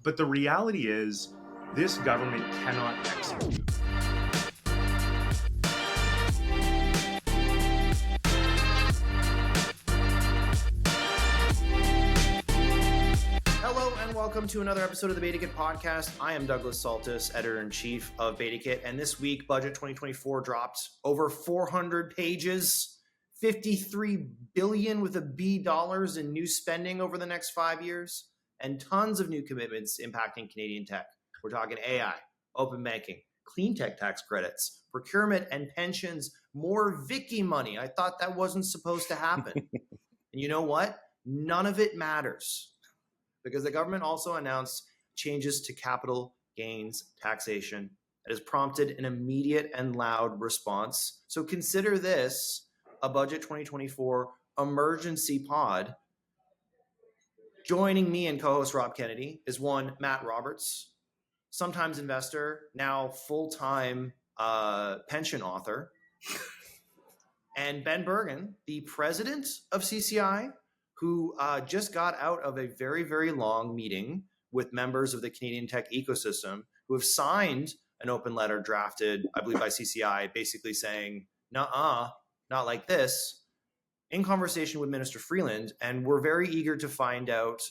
But the reality is, this government cannot execute. Hello and welcome to another episode of the BetaKit Podcast. I am Douglas Saltis, editor-in-chief of BetaKit, and this week, Budget 2024 dropped over 400 pages, $53 billion with a B dollars in new spending over the next 5 years, and tons of new commitments impacting Canadian tech. We're talking AI, open banking, clean tech tax credits, procurement and pensions, more Vicky money. I thought that wasn't supposed to happen. And you know what? None of it matters, because the government also announced changes to capital gains taxation that has prompted an immediate and loud response. So consider this a Budget 2024 emergency pod. Joining me and co-host Rob Kennedy is one Matt Roberts, sometimes investor, now full-time pension author, and Ben Bergen, the president of CCI, who just got out of a very, very long meeting with members of the Canadian tech ecosystem who have signed an open letter drafted, I believe, by CCI, basically saying, nuh-uh, not like this, in conversation with Minister Freeland. And we're very eager to find out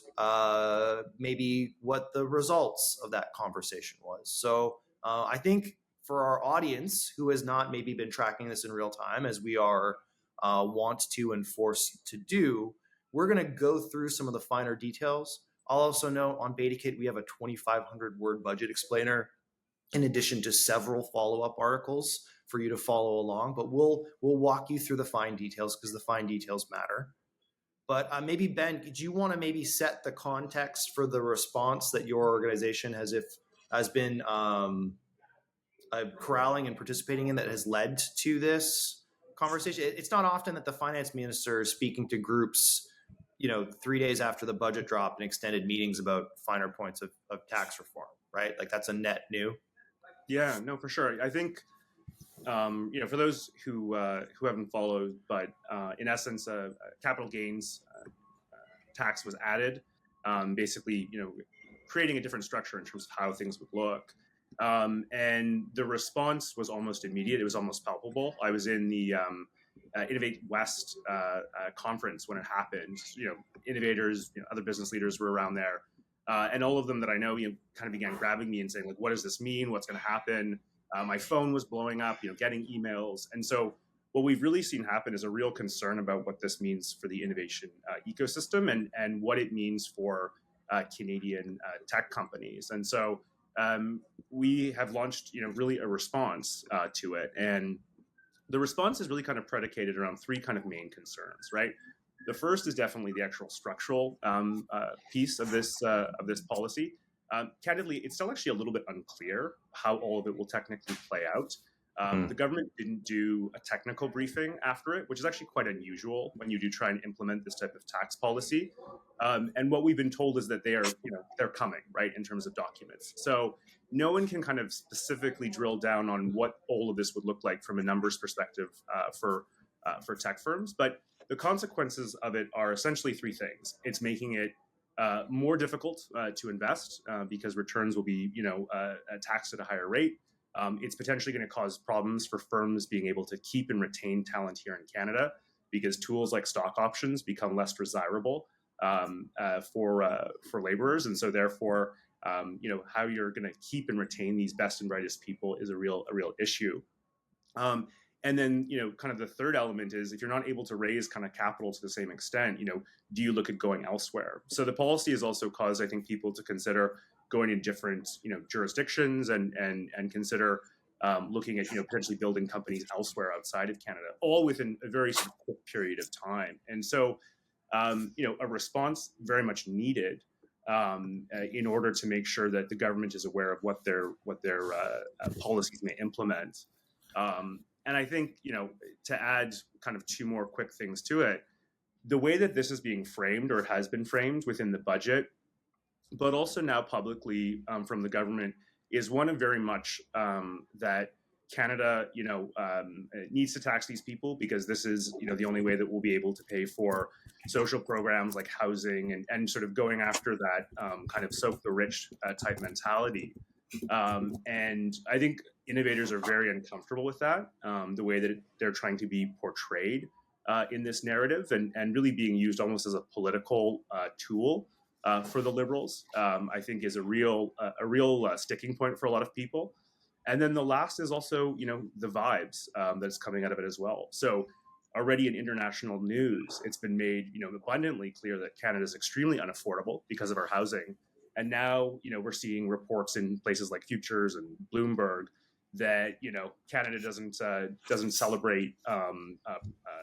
maybe what the results of that conversation was. So I think for our audience who has not maybe been tracking this in real time, as we are want to and forced to do, we're going to go through some of the finer details. I'll also note on BetaKit, we have a 2,500 word budget explainer, in addition to several follow-up articles for you to follow along. But we'll walk you through the fine details, because the fine details matter. But maybe, Ben, do you want to maybe set the context for the response that your organization has been corralling and participating in, that has led to this conversation? It's not often that the finance minister is speaking to groups 3 days after the budget drop in extended meetings about finer points of tax reform, right? Like, that's a net new. Yeah, no, for sure. I think, for those who haven't followed, but in essence, capital gains tax was added, basically, creating a different structure in terms of how things would look. And the response was almost immediate. It was almost palpable. I was in the Innovate West conference when it happened. Innovators, other business leaders were around there. And all of them that I know, kind of began grabbing me and saying, like, what does this mean? What's going to happen? My phone was blowing up, getting emails. And so what we've really seen happen is a real concern about what this means for the innovation ecosystem and what it means for Canadian tech companies. And so we have launched, really a response to it. And the response is really kind of predicated around three kind of main concerns, right? The first is definitely the actual structural piece of this policy. Candidly, it's still actually a little bit unclear how all of it will technically play out. The government didn't do a technical briefing after it, which is actually quite unusual when you do try and implement this type of tax policy. And what we've been told is that they're coming, right, in terms of documents. So no one can kind of specifically drill down on what all of this would look like from a numbers perspective for tech firms. But the consequences of it are essentially three things. It's making it more difficult to invest because returns will be, taxed at a higher rate. It's potentially going to cause problems for firms being able to keep and retain talent here in Canada, because tools like stock options become less desirable for laborers, and so therefore, how you're going to keep and retain these best and brightest people is a real issue. And then, kind of the third element is, if you're not able to raise kind of capital to the same extent, do you look at going elsewhere? So the policy has also caused, I think, people to consider going in different, jurisdictions and consider looking at, potentially building companies elsewhere outside of Canada, all within a very quick period of time. And so, a response very much needed in order to make sure that the government is aware of what their policies may implement. And I think, to add kind of two more quick things to it, the way that this is being framed, or has been framed within the budget, but also now publicly from the government, is one of very much that Canada, needs to tax these people because this is, the only way that we'll be able to pay for social programs like housing and sort of going after that kind of soak the rich type mentality. And I think innovators are very uncomfortable with that, the way that they're trying to be portrayed in this narrative and really being used almost as a political tool for the Liberals, I think is a real sticking point for a lot of people. And then the last is also, the vibes that's coming out of it as well. So already in international news, it's been made, abundantly clear that Canada is extremely unaffordable because of our housing. And now, we're seeing reports in places like Futures and Bloomberg that, Canada doesn't celebrate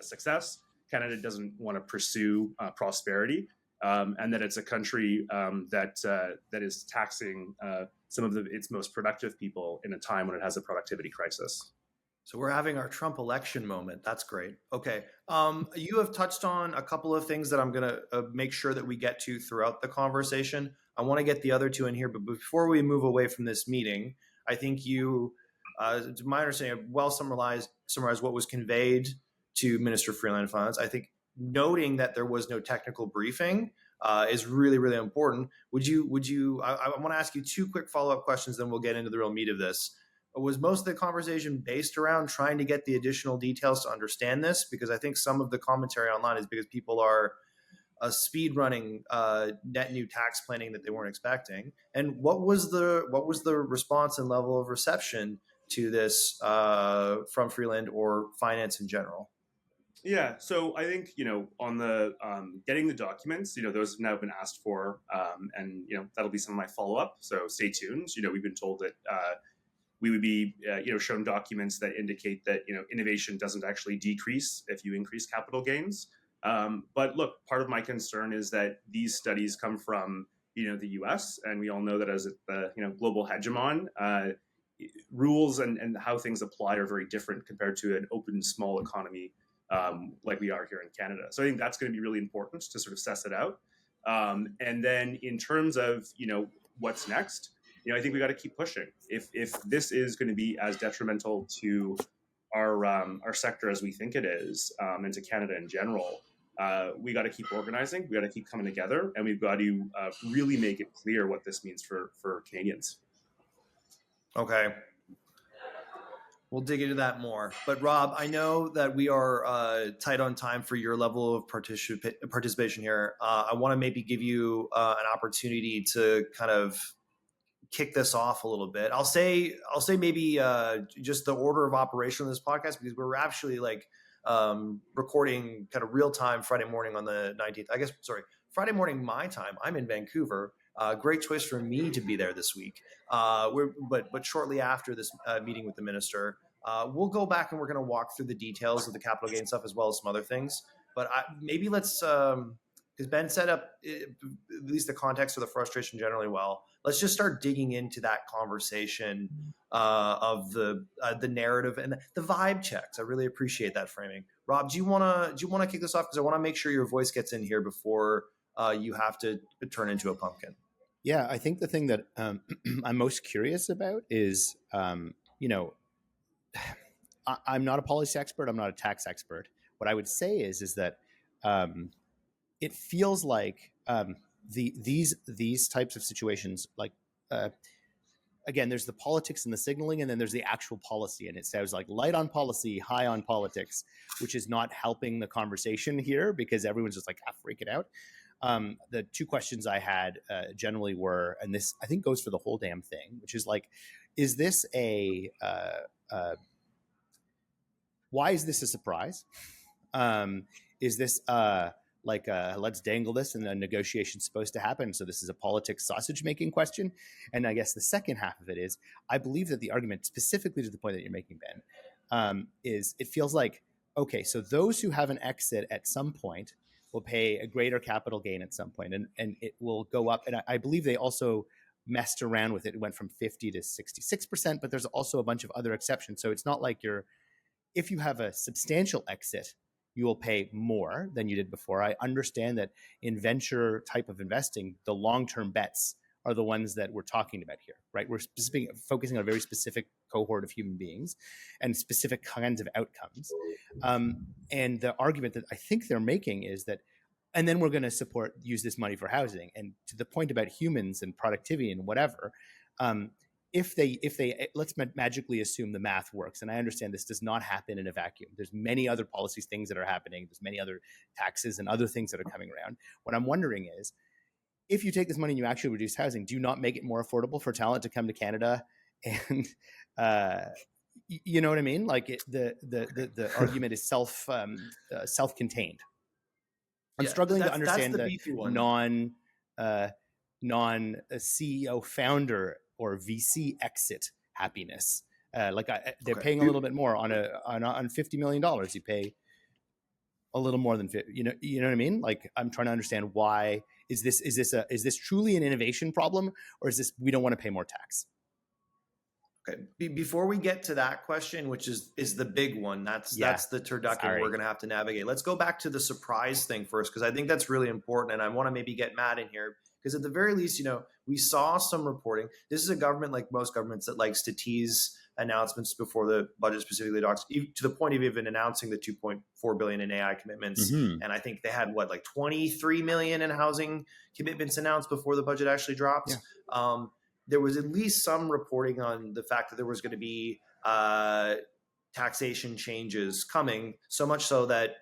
success. Canada doesn't want to pursue prosperity. And that it's a country that is taxing some of its most productive people in a time when it has a productivity crisis. So we're having our Trump election moment. That's great. Okay. You have touched on a couple of things that I'm going to make sure that we get to throughout the conversation. I want to get the other two in here, but before we move away from this meeting, I think you, to my understanding, well summarized what was conveyed to Minister Freeland Finance. I think noting that there was no technical briefing is really, really important. I want to ask you two quick follow-up questions, then we'll get into the real meat of this. Was most of the conversation based around trying to get the additional details to understand this? Because I think some of the commentary online is because people are speed running net new tax planning that they weren't expecting. And what was the response and level of reception to this from Freeland or finance in general? Yeah, so I think, on the getting the documents, those have now been asked for, and, that'll be some of my follow-up. So stay tuned. We've been told that we would be, shown documents that indicate that, innovation doesn't actually decrease if you increase capital gains. But look, part of my concern is that these studies come from, the US, and we all know that as the, global hegemon, rules and how things apply are very different compared to an open, small economy like we are here in Canada. So I think that's going to be really important to sort of suss it out. And then in terms of, what's next, I think we got to keep pushing. If this is going to be as detrimental to our sector as we think it is, and to Canada in general, we got to keep organizing. We got to keep coming together, and we've got to really make it clear what this means for Canadians. Okay. We'll dig into that more. But Rob, I know that we are tight on time for your level of participation here. I want to maybe give you an opportunity to kind of kick this off a little bit. I'll say maybe just the order of operation of this podcast, because we're actually recording kind of real time Friday morning on the 19th. Friday morning my time. I'm in Vancouver. Great choice for me to be there this week. But shortly after this meeting with the minister, we'll go back and we're going to walk through the details of the capital gain stuff as well as some other things. But maybe let's, because Ben set up at least the context of the frustration generally well. Let's just start digging into that conversation of the narrative and the vibe checks. I really appreciate that framing. Rob, do you want to kick this off? Because I want to make sure your voice gets in here before you have to turn into a pumpkin. Yeah, I think the thing that I'm most curious about is, I'm not a policy expert. I'm not a tax expert. What I would say is that it feels like these types of situations, again, there's the politics and the signaling, and then there's the actual policy. And it sounds like light on policy, high on politics, which is not helping the conversation here because everyone's just like freaking out. The two questions I had generally were, and this I think goes for the whole damn thing, which is is this why is this a surprise? Is this let's dangle this and a negotiation's supposed to happen? So this is a politics sausage making question. And I guess the second half of it is, I believe that the argument specifically to the point that you're making, Ben, is it feels like, okay, so those who have an exit at some point will pay a greater capital gain at some point, and it will go up. And I believe they also messed around with it. It went from 50 to 66%, but there's also a bunch of other exceptions. So it's not like if you have a substantial exit, you will pay more than you did before. I understand that in venture type of investing, the long-term bets are the ones that we're talking about here, right? We're focusing on a very specific cohort of human beings and specific kinds of outcomes. And the argument that I think they're making is that, and then we're going to use this money for housing. And to the point about humans and productivity and whatever, if they let's magically assume the math works, and I understand this does not happen in a vacuum. There's many other policies, things that are happening. There's many other taxes and other things that are coming around. What I'm wondering is, if you take this money and you actually reduce housing, do you not make it more affordable for talent to come to Canada? And you know what I mean? Like the argument is self-contained. I'm struggling to understand the non CEO founder or VC exit happiness. They're paying a little bit more on $50 million. You pay a little more than 50. You know what I mean? Like, I'm trying to understand why is this truly an innovation problem, or is this we don't want to pay more tax? Okay. Before we get to that question, which is the big one, that's the turducken we're going to have to navigate. Let's go back to the surprise thing first, because I think that's really important, and I want to maybe get Matt in here. Because at the very least, we saw some reporting. This is a government, like most governments, that likes to tease announcements before the budget specifically talks, to the point of even announcing the $2.4 billion in AI commitments. Mm-hmm. And I think they had 23 million in housing commitments announced before the budget actually dropped. Yeah. There was at least some reporting on the fact that there was going to be taxation changes coming, so much so that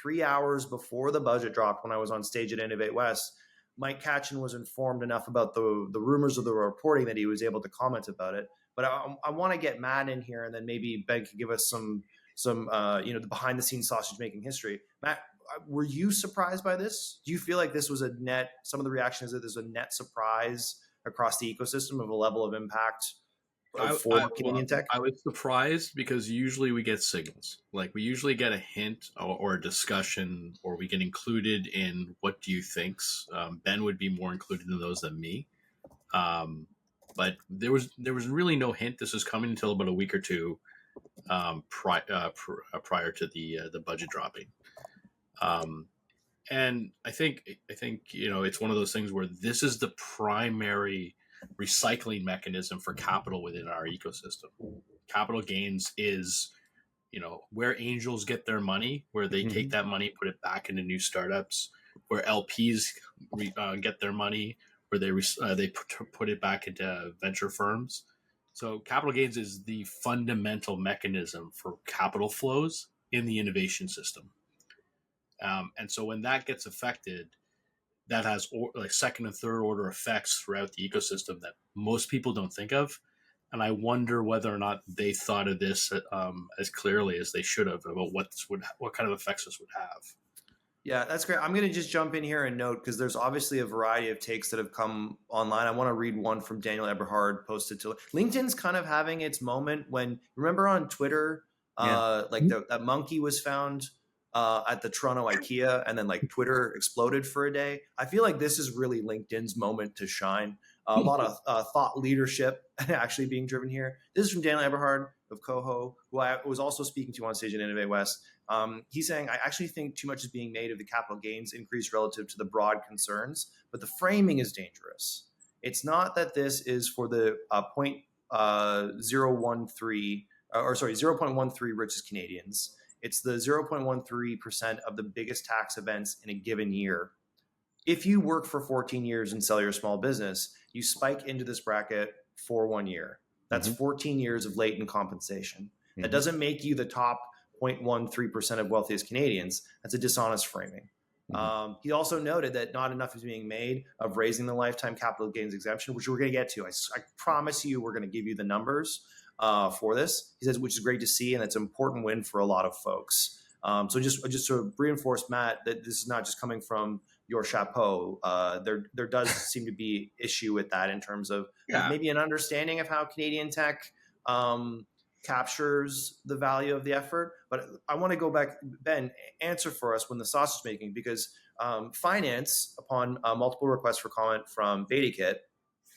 3 hours before the budget dropped, when I was on stage at Innovate West, Mike Katchen was informed enough about the rumors of the reporting that he was able to comment about it. But I want to get Matt in here, and then maybe Ben could give us some the behind the scenes sausage making history. Matt, were you surprised by this? Do you feel like this was some of the reaction is that there's a net surprise across the ecosystem of a level of impact for Canadian tech? I was surprised because usually we get signals. Like, we usually get a hint or a discussion, or we get included in what do you thinks. Ben would be more included in those than me. But there was really no hint this was coming until about a week or two prior to the budget dropping. And I think it's one of those things where this is the primary recycling mechanism for capital within our ecosystem. Capital gains is, where angels get their money, where they take that money, put it back into new startups, where LPs get their money, where they put it back into venture firms. So capital gains is the fundamental mechanism for capital flows in the innovation system. And so when that gets affected, that has second and third order effects throughout the ecosystem that most people don't think of. And I wonder whether or not they thought of this as clearly as they should have about what kind of effects this would have. Yeah, that's great. I'm going to just jump in here and note, because there's obviously a variety of takes that have come online. I want to read one from Daniel Eberhard posted to LinkedIn's kind of having its moment when, remember on Twitter, that monkey was found at the Toronto IKEA, and then Twitter exploded for a day. I feel like this is really LinkedIn's moment to shine. A lot of thought leadership actually being driven here. This is from Daniel Eberhard of Coho, who I was also speaking to on stage at Innovate West. He's saying, I actually think too much is being made of the capital gains increase relative to the broad concerns, but the framing is dangerous. It's not that this is for the 0.13 richest Canadians. It's the 0.13% of the biggest tax events in a given year. If you work for 14 years and sell your small business, you spike into this bracket for 1 year. That's 14 years of latent compensation. That doesn't make you the top 0.13% of wealthiest Canadians. That's a dishonest framing. He also noted that not enough is being made of raising the lifetime capital gains exemption, which we're going to get to. I promise you we're going to give you the numbers for this. He says, which is great to see, and it's an important win for a lot of folks. So just to reinforce, Matt, that this is not just coming from your chapeau. There does seem to be issue with that in terms of maybe an understanding of how Canadian tech captures the value of the effort. But I want to go back, Ben, answer for us when the sausage making, because finance, upon multiple requests for comment from BetaKit,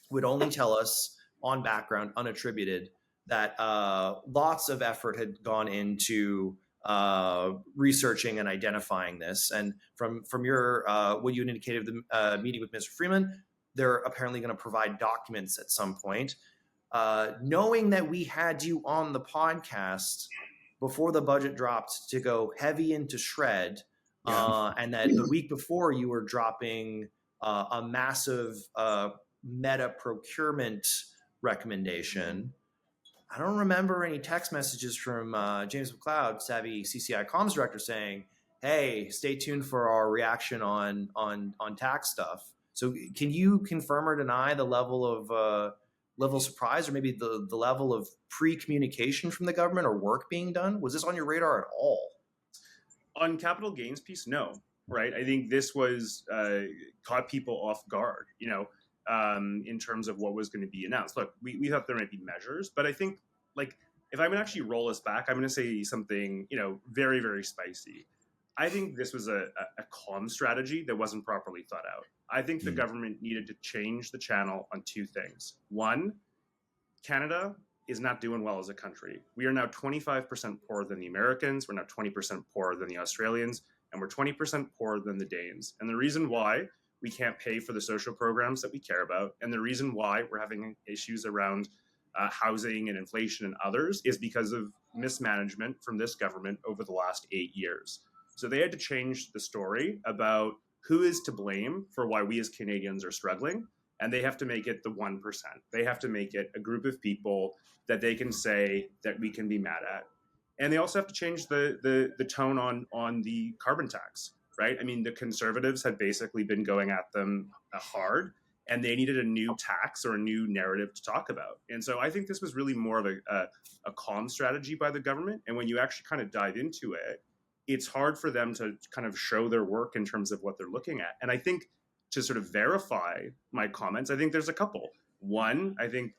would only tell us on background, unattributed, that lots of effort had gone into researching and identifying this. And from your what you indicated of the meeting with Mr. Freeland, they're apparently going to provide documents at some point. Knowing that we had you on the podcast before the budget dropped to go heavy into shred, and that the week before you were dropping a massive meta procurement recommendation. I don't remember any text messages from James McLeod, savvy CCI comms director, saying, "Hey, stay tuned for our reaction on tax stuff." So, can you confirm or deny the level of surprise, or maybe the level of pre-communication from the government or work being done? Was this on your radar at all? On capital gains piece, no. Right. I think this was caught people off guard. In terms of what was going to be announced. Look, we thought there might be measures, but I think, like, if I'm going to actually roll us back, I'm going to say something, very, very spicy. I think this was a comm strategy that wasn't properly thought out. I think the government needed to change the channel on two things. One, Canada is not doing well as a country. We are now 25% poorer than the Americans. We're now 20% poorer than the Australians, and we're 20% poorer than the Danes. And the reason why we can't pay for the social programs that we care about, and the reason why we're having issues around housing and inflation and others, is because of mismanagement from this government over the last 8 years. So they had to change the story about who is to blame for why we as Canadians are struggling, and they have to make it the 1%. They have to make it a group of people that they can say that we can be mad at. And they also have to change the tone on the carbon tax. Right? I mean, the Conservatives had basically been going at them hard, and they needed a new tax or a new narrative to talk about. And so I think this was really more of a comm strategy by the government. And when you actually kind of dive into it, it's hard for them to kind of show their work in terms of what they're looking at. And I think to sort of verify my comments, I think there's a couple. One, I think,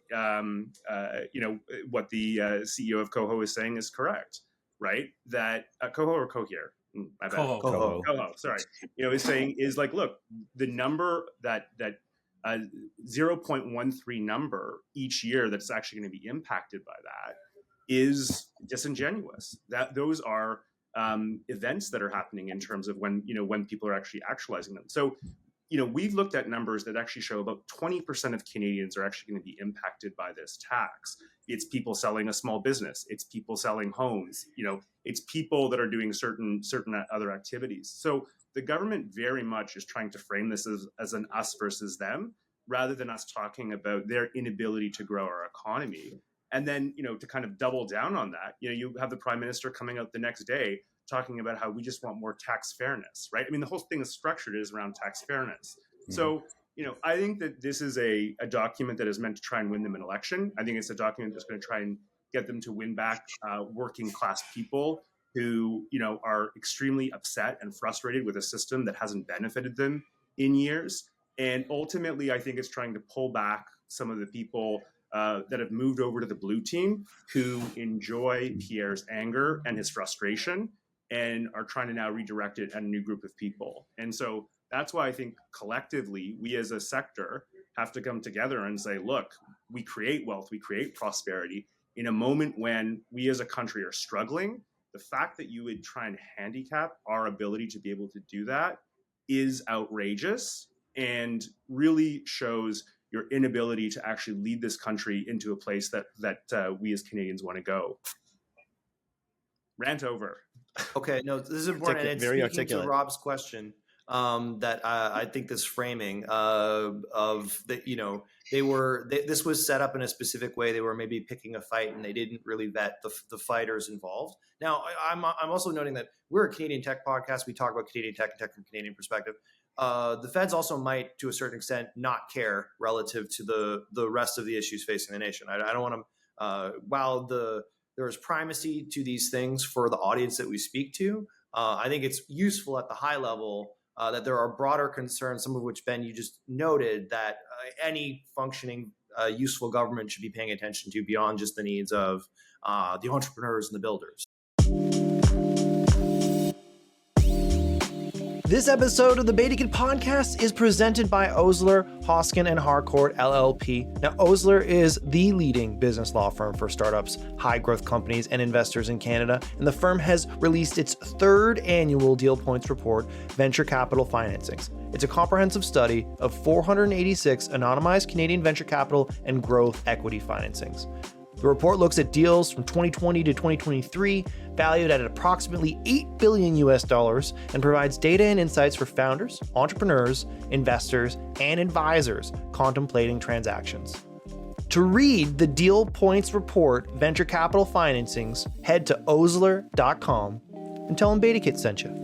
what the CEO of Coho is saying is correct, right? That Coho or Cohere? Coho. Sorry. Is saying is like, look, the number that 0.13 number each year that's actually going to be impacted by that is disingenuous. That those are events that are happening in terms of when people are actually actualizing them. So, we've looked at numbers that actually show about 20% of Canadians are actually going to be impacted by this tax. It's people selling a small business. It's people selling homes. It's people that are doing certain other activities. So the government very much is trying to frame this as an us versus them, rather than us talking about their inability to grow our economy. And then, to kind of double down on that, you have the Prime Minister coming out the next day talking about how we just want more tax fairness, right? I mean, the whole thing is structured is around tax fairness. Mm-hmm. So, I think that this is a document that is meant to try and win them an election. I think it's a document that's going to try and get them to win back working class people who, are extremely upset and frustrated with a system that hasn't benefited them in years. And ultimately, I think it's trying to pull back some of the people that have moved over to the blue team who enjoy Pierre's anger and his frustration and are trying to now redirect it at a new group of people. And so that's why I think collectively, we as a sector have to come together and say, look, we create wealth, we create prosperity in a moment when we as a country are struggling. The fact that you would try and handicap our ability to be able to do that is outrageous and really shows your inability to actually lead this country into a place that we as Canadians want to go. Rant over. Okay, no, this is important. And very speaking articulate. to Rob's question, that I think this framing of that, this was set up in a specific way. They were maybe picking a fight, and they didn't really vet the fighters involved. Now, I'm also noting that we're a Canadian tech podcast. We talk about Canadian tech and tech from a Canadian perspective. The feds also might, to a certain extent, not care relative to the rest of the issues facing the nation. I don't want to, while there is primacy to these things for the audience that we speak to, I think it's useful at the high level that there are broader concerns, some of which, Ben, you just noted, that any functioning, useful government should be paying attention to beyond just the needs of the entrepreneurs and the builders. This episode of the BetaKit Podcast is presented by Osler, Hoskin and Harcourt LLP. Now, Osler is the leading business law firm for startups, high-growth companies, and investors in Canada, and the firm has released its third annual Deal Points Report, Venture Capital Financings. It's a comprehensive study of 486 anonymized Canadian venture capital and growth equity financings. The report looks at deals from 2020 to 2023, valued at approximately $8 billion and provides data and insights for founders, entrepreneurs, investors, and advisors contemplating transactions. To read the Deal Points Report Venture Capital Financings, head to osler.com and tell them BetaKit sent you.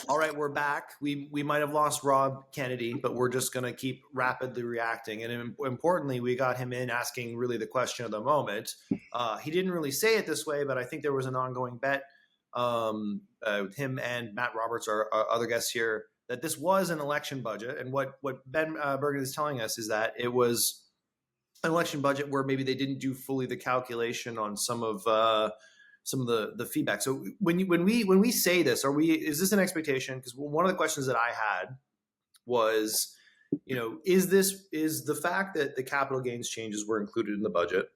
All right, we're back. We might have lost Rob Kennedy, but we're just going to keep rapidly reacting. And importantly, we got him in asking really the question of the moment. He didn't really say it this way, but I think there was an ongoing bet with him and Matt Roberts, our other guests here, that this was an election budget. And what Ben Bergen is telling us is that it was an election budget where maybe they didn't do fully the calculation on some of the feedback. So when we say this, is this an expectation? Because one of the questions that I had was, is the fact that the capital gains changes were included in the budget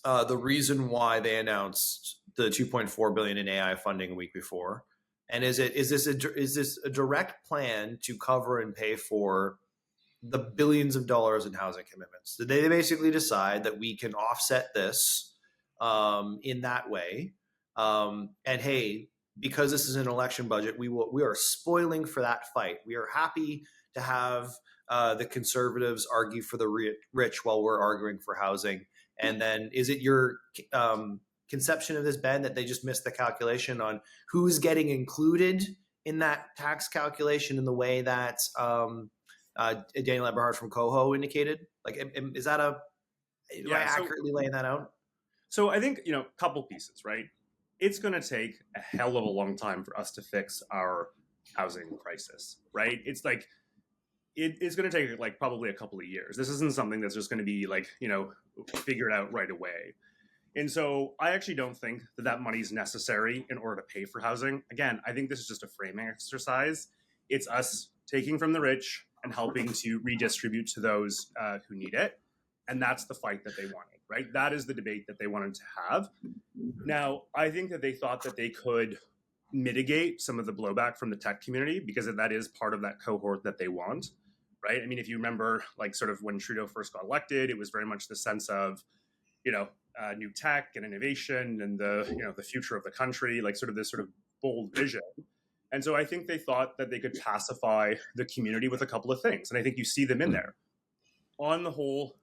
the reason why they announced the $2.4 billion in AI funding a week before? And is this a direct plan to cover and pay for the billions of dollars in housing commitments? Did they basically decide that we can offset this in that way? And hey, because this is an election budget, we are spoiling for that fight. We are happy to have the conservatives argue for the rich while we're arguing for housing. And then is it your conception of this, Ben, that they just missed the calculation on who's getting included in that tax calculation in the way that Daniel Eberhard from Coho indicated? Like, is that am I accurately laying that out? So I think, a couple pieces, right? It's going to take a hell of a long time for us to fix our housing crisis, right? It's like, it's going to take like probably a couple of years. This isn't something that's just going to be like, figured out right away. And so I actually don't think that money is necessary in order to pay for housing. Again, I think this is just a framing exercise. It's us taking from the rich and helping to redistribute to those who need it. And that's the fight that they wanted, right? That is the debate that they wanted to have. Now, I think that they thought that they could mitigate some of the blowback from the tech community because that is part of that cohort that they want, right? I mean, if you remember, like sort of when Trudeau first got elected, it was very much the sense of, new tech and innovation and the future of the country, like sort of this sort of bold vision. And so I think they thought that they could pacify the community with a couple of things. And I think you see them in there. On the whole,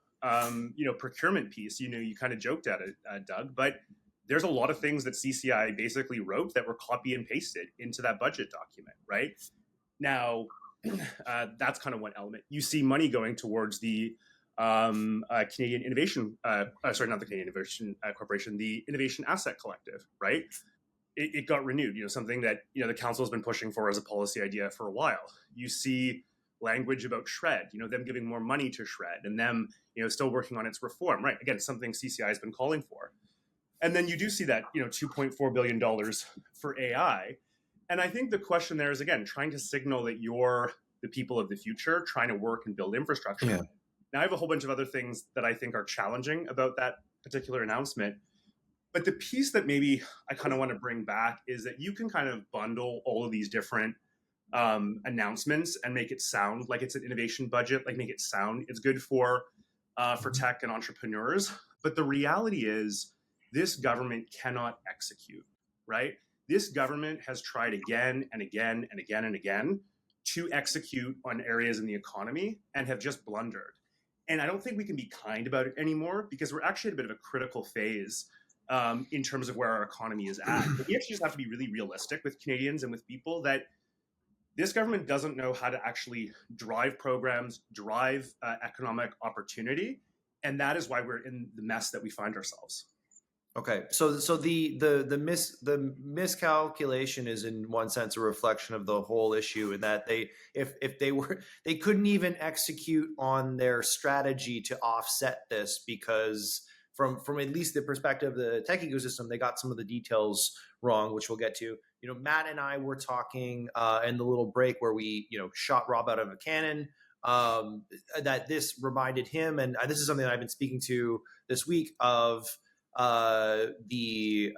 procurement piece, you kind of joked at it, Doug, but there's a lot of things that CCI basically wrote that were copy and pasted into that budget document, right? Now, that's kind of one element. You see money going towards the Canadian Innovation, not the Canadian Innovation Corporation, the Innovation Asset Collective, right? It got renewed, something that, the council has been pushing for as a policy idea for a while. You see language about SHRED, them giving more money to SHRED and them, still working on its reform, right? Again, something CCI has been calling for. And then you do see that, $2.4 billion for AI. And I think the question there is, again, trying to signal that you're the people of the future, trying to work and build infrastructure. Yeah. Now, I have a whole bunch of other things that I think are challenging about that particular announcement. But the piece that maybe I kind of want to bring back is that you can kind of bundle all of these different announcements and make it sound like it's an innovation budget, like make it sound it's good for tech and entrepreneurs. But the reality is this government cannot execute, right? This government has tried again and again and again and again to execute on areas in the economy and have just blundered. And I don't think we can be kind about it anymore because we're actually at a bit of a critical phase in terms of where our economy is at. But we actually just have to be really realistic with Canadians and with people that this government doesn't know how to actually drive programs, drive economic opportunity. And that is why we're in the mess that we find ourselves. Okay, so the miscalculation is in one sense a reflection of the whole issue, in that they couldn't even execute on their strategy to offset this, because from at least the perspective of the tech ecosystem, they got some of the details wrong, which we'll get to. Matt and I were talking in the little break where we shot Rob out of a cannon. That this reminded him, and this is something that I've been speaking to this week, of the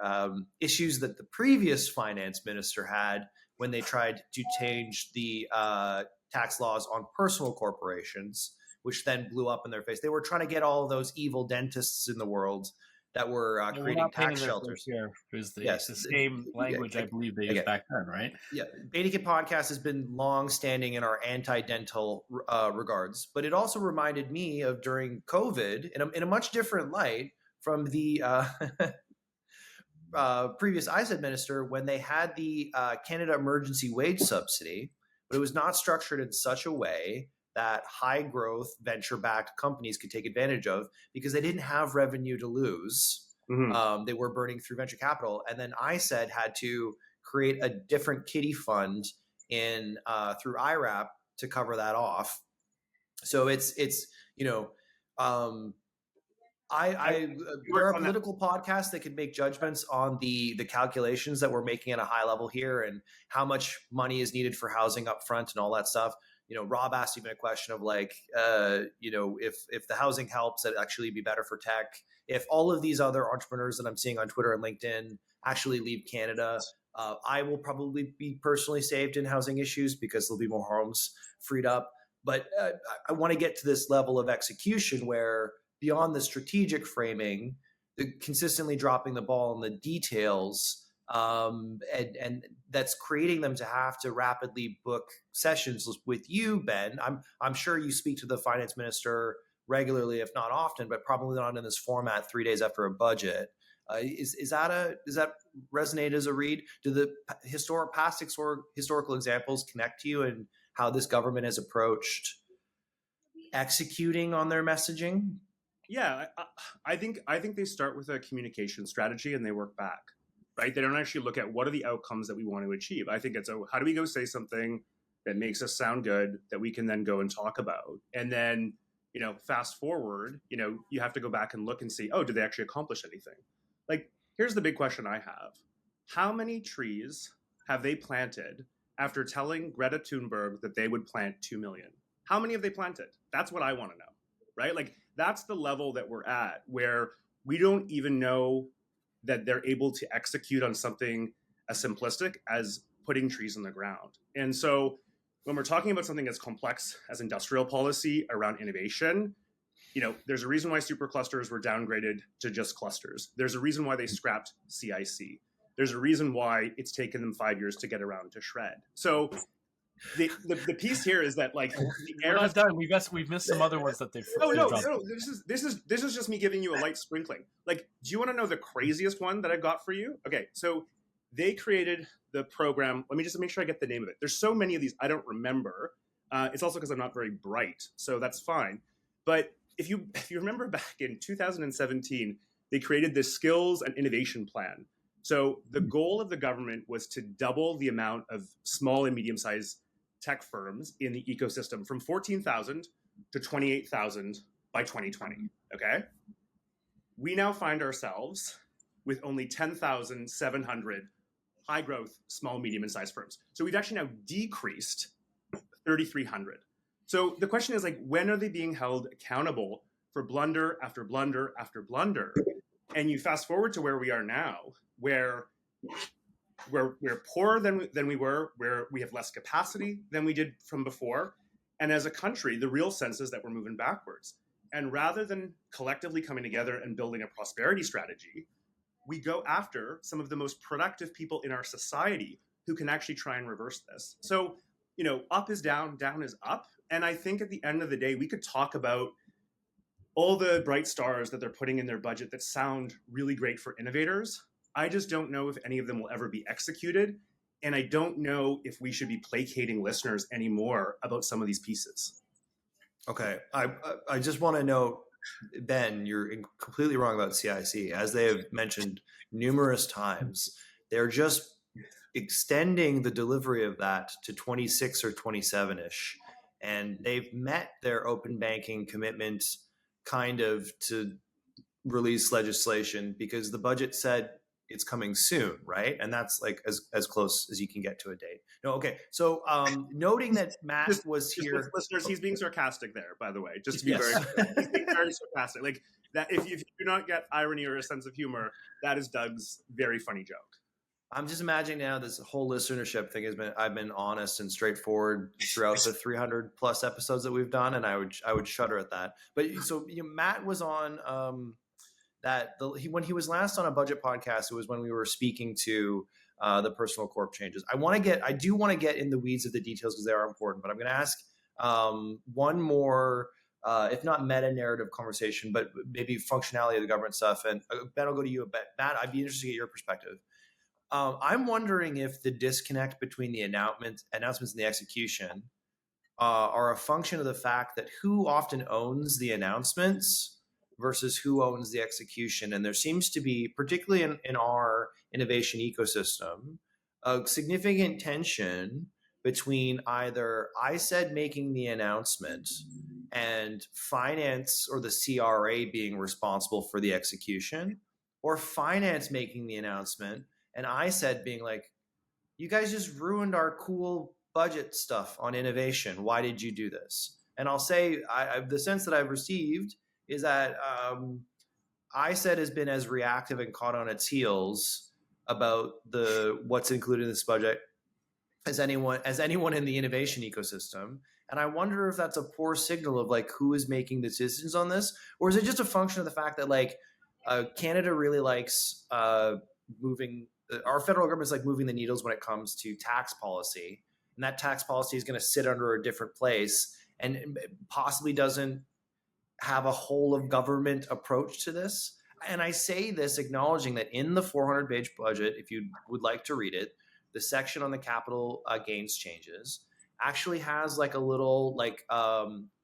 issues that the previous finance minister had when they tried to change the tax laws on personal corporations, which then blew up in their face. They were trying to get all of those evil dentists in the world that were creating tax shelters. Here is the same language I believe they used back then, right? Yeah, BetaKit Podcast has been long-standing in our anti-dental regards, but it also reminded me of during COVID in a much different light from the previous ICE minister, when they had the Canada Emergency Wage Subsidy, but it was not structured in such a way that high growth venture-backed companies could take advantage of, because they didn't have revenue to lose. Mm-hmm. They were burning through venture capital. And then ICE had to create a different kiddie fund through IRAP to cover that off. So there are political podcasts that can make judgments on the calculations that we're making at a high level here, and how much money is needed for housing up front and all that stuff. Rob asked even a question of like, if the housing helps, it'd actually be better for tech. If all of these other entrepreneurs that I'm seeing on Twitter and LinkedIn actually leave Canada, I will probably be personally saved in housing issues, because there'll be more homes freed up. But I want to get to this level of execution where, beyond the strategic framing, the consistently dropping the ball in the details, and that's creating them to have to rapidly book sessions with you, Ben. I'm sure you speak to the finance minister regularly, if not often, but probably not in this format 3 days after a budget. Does that resonate as a read? Do the past historical examples connect to you, and how this government has approached executing on their messaging? Yeah, I think they start with a communication strategy and they work back, right? They don't actually look at what are the outcomes that we want to achieve. I think it's how do we go say something that makes us sound good that we can then go and talk about, and then fast forward, you have to go back and look and see, oh, did they actually accomplish anything? Like, here's the big question I have: how many trees have they planted after telling Greta Thunberg that they would plant 2 million? How many have they planted? That's what I want to know, right? Like, that's the level that we're at, where we don't even know that they're able to execute on something as simplistic as putting trees in the ground. And so when we're talking about something as complex as industrial policy around innovation, there's a reason why superclusters were downgraded to just clusters. There's a reason why they scrapped CIC. There's a reason why it's taken them 5 years to get around to shred. So the piece here is that, like, we're not done. We've missed some other ones that they've. No. This is just me giving you a light sprinkling. Like, do you want to know the craziest one that I've got for you? Okay, so they created the program. Let me just make sure I get the name of it. There's so many of these I don't remember. It's also because I'm not very bright, so that's fine. But if you remember back in 2017, they created this skills and innovation plan. So the goal of the government was to double the amount of small and medium-sized tech firms in the ecosystem from 14,000 to 28,000 by 2020. Okay. We now find ourselves with only 10,700 high growth, small, medium, and sized firms. So we've actually now decreased 3,300. So the question is, like, when are they being held accountable for blunder after blunder after blunder? And you fast forward to where we are now, where we're poorer than we were, where we have less capacity than we did from before. And as a country, the real sense is that we're moving backwards. And rather than collectively coming together and building a prosperity strategy, we go after some of the most productive people in our society who can actually try and reverse this. So, up is down, down is up. And I think at the end of the day, we could talk about all the bright stars that they're putting in their budget that sound really great for innovators. I just don't know if any of them will ever be executed. And I don't know if we should be placating listeners anymore about some of these pieces. Okay. I just want to note, Ben, you're completely wrong about CIC. As they have mentioned numerous times, they're just extending the delivery of that to 26 or 27-ish. And they've met their open banking commitment kind of to release legislation because the budget said it's coming soon, right? And that's like as close as you can get to a date. No, okay. So noting that Matt was here, listeners, he's being sarcastic there, by the way. Just to be Yes. he's being very sarcastic. Like that, if you do not get irony or a sense of humor, that is Doug's very funny joke. I'm just imagining now this whole listenership thing I've been honest and straightforward throughout the 300 plus episodes that we've done, and I would shudder at that. But so Matt was on when he was last on a budget podcast. It was when we were speaking to the personal corp changes. I do want to get in the weeds of the details because they are important. But I'm going to ask one more, if not meta narrative conversation, but maybe functionality of the government stuff. And Ben, I'll go to you. Matt, I'd be interested to get your perspective. I'm wondering if the disconnect between the announcements and the execution are a function of the fact that who often owns the announcements versus who owns the execution. And there seems to be, particularly in our innovation ecosystem, a significant tension between either ISED making the announcement and finance or the CRA being responsible for the execution, or finance making the announcement and ISED being like, you guys just ruined our cool budget stuff on innovation. Why did you do this? And I'll say the sense that I've received is that ISED has been as reactive and caught on its heels about what's included in this budget as anyone in the innovation ecosystem. And I wonder if that's a poor signal of like who is making the decisions on this, or is it just a function of the fact that like Canada really likes moving. Our federal government is like moving the needles when it comes to tax policy, and that tax policy is going to sit under a different place and possibly doesn't have a whole of government approach to this. And I say this acknowledging that in the 400-page budget, if you would like to read it, the section on the capital gains changes actually has like a little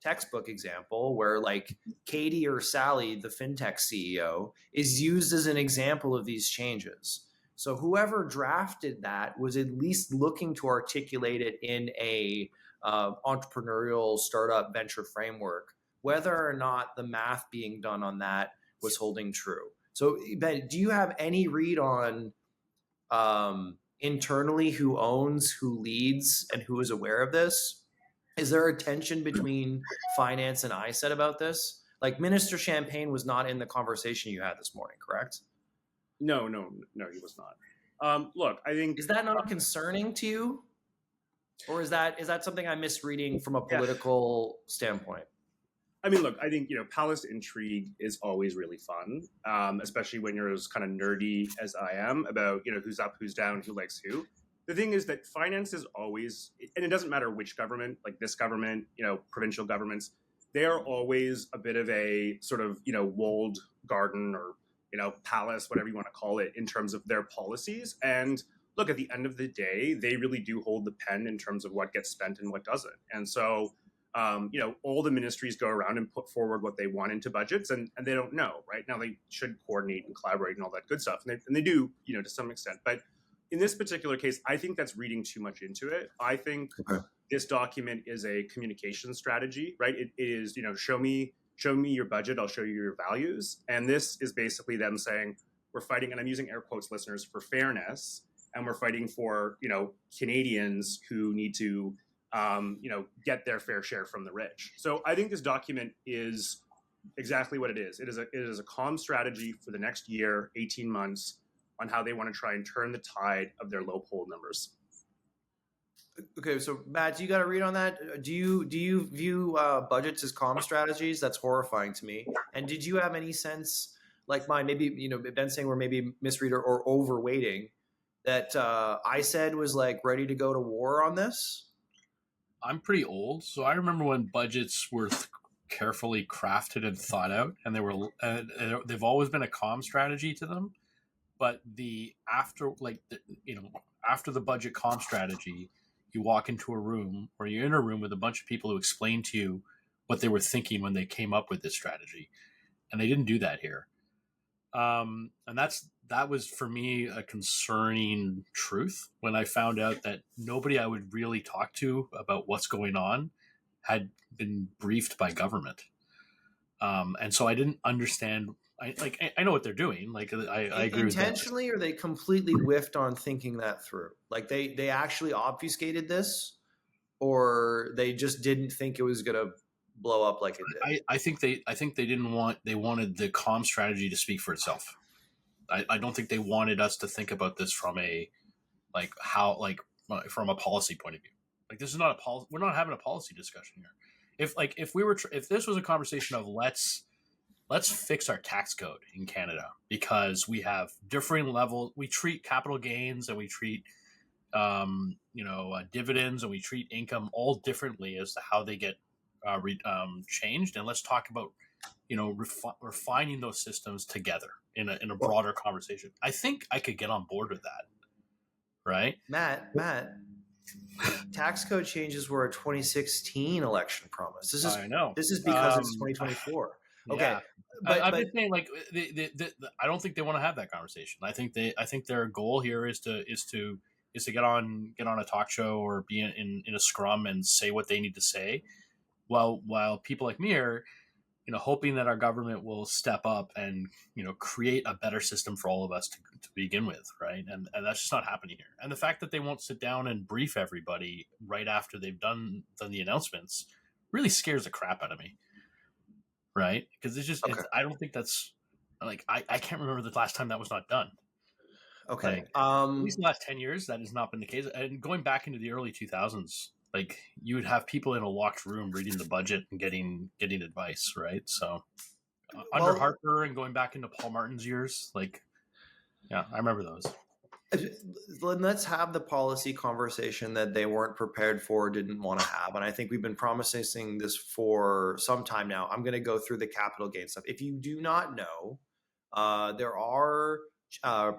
textbook example where like Katie or Sally, the fintech CEO, is used as an example of these changes. So whoever drafted that was at least looking to articulate it in a entrepreneurial startup venture framework, whether or not the math being done on that was holding true. So Ben, do you have any read on internally who owns, who leads, and who is aware of this? Is there a tension between finance and ISED about this? Like Minister Champagne was not in the conversation you had this morning, correct? No, he was not. Look, I think, is that not concerning to you, or is that something I'm misreading from a political standpoint? I mean, look, I think palace intrigue is always really fun, especially when you're as kind of nerdy as I am about who's up, who's down, who likes who. The thing is that finance is always, and it doesn't matter which government, like this government, provincial governments, they are always a bit of a sort of walled garden or palace, whatever you want to call it, in terms of their policies. And look, at the end of the day, they really do hold the pen in terms of what gets spent and what doesn't. And so, all the ministries go around and put forward what they want into budgets, and they don't know, right? Now they should coordinate and collaborate and all that good stuff. And they do, to some extent. But in this particular case, I think that's reading too much into it. I think this document is a communication strategy, right? It is, show me your budget, I'll show you your values. And this is basically them saying, we're fighting, and I'm using air quotes, listeners, for fairness. And we're fighting for, Canadians who need to, get their fair share from the rich. So I think this document is exactly what it is. It is a comm strategy for the next year, 18 months, on how they want to try and turn the tide of their low poll numbers. Okay, so Matt, do you got a read on that? Do you view budgets as comm strategies? That's horrifying to me. And did you have any sense, like mine, maybe Ben saying we're maybe misread or overweighting, that ISED was like ready to go to war on this? I'm pretty old, so I remember when budgets were carefully crafted and thought out, and they've always been a comm strategy to them. But after the budget comm strategy, you walk into a room, or you're in a room with a bunch of people who explain to you what they were thinking when they came up with this strategy. and they didn't do that here. And that was for me a concerning truth when I found out that nobody I would really talk to about what's going on had been briefed by government. And so I didn't understand. I know what they're doing. Like I agree with that. Intentionally, or they completely whiffed on thinking that through. Like they actually obfuscated this, or they just didn't think it was going to blow up like it did. I think they didn't want. They wanted the comm strategy to speak for itself. I don't think they wanted us to think about this from a from a policy point of view. Like this is not a policy. We're not having a policy discussion here. If this was a conversation of let's fix our tax code in Canada because we have differing levels. We treat capital gains and we treat dividends and we treat income all differently as to how they get changed. And let's talk about refining those systems together in a broader conversation. I think I could get on board with that. Right, Matt. Tax code changes were a 2016 election promise. I know. This is because it's 2024. Okay, yeah. But I'm just saying, like, I don't think they want to have that conversation. I think their goal here is to get on a talk show or be in a scrum and say what they need to say, while people like me are, hoping that our government will step up and create a better system for all of us to begin with, right? And that's just not happening here. And the fact that they won't sit down and brief everybody right after they've done the announcements really scares the crap out of me. Right? Because I don't think that's like, I can't remember the last time that was not done. Okay. At least in the last 10 years, that has not been the case. And going back into the early 2000s, like you would have people in a locked room reading the budget and getting advice, right? So under Harper and going back into Paul Martin's years, like, yeah, I remember those. Let's have the policy conversation that they weren't prepared for, didn't want to have. And I think we've been promising this for some time now. I'm going to go through the capital gain stuff. If you do not know, there are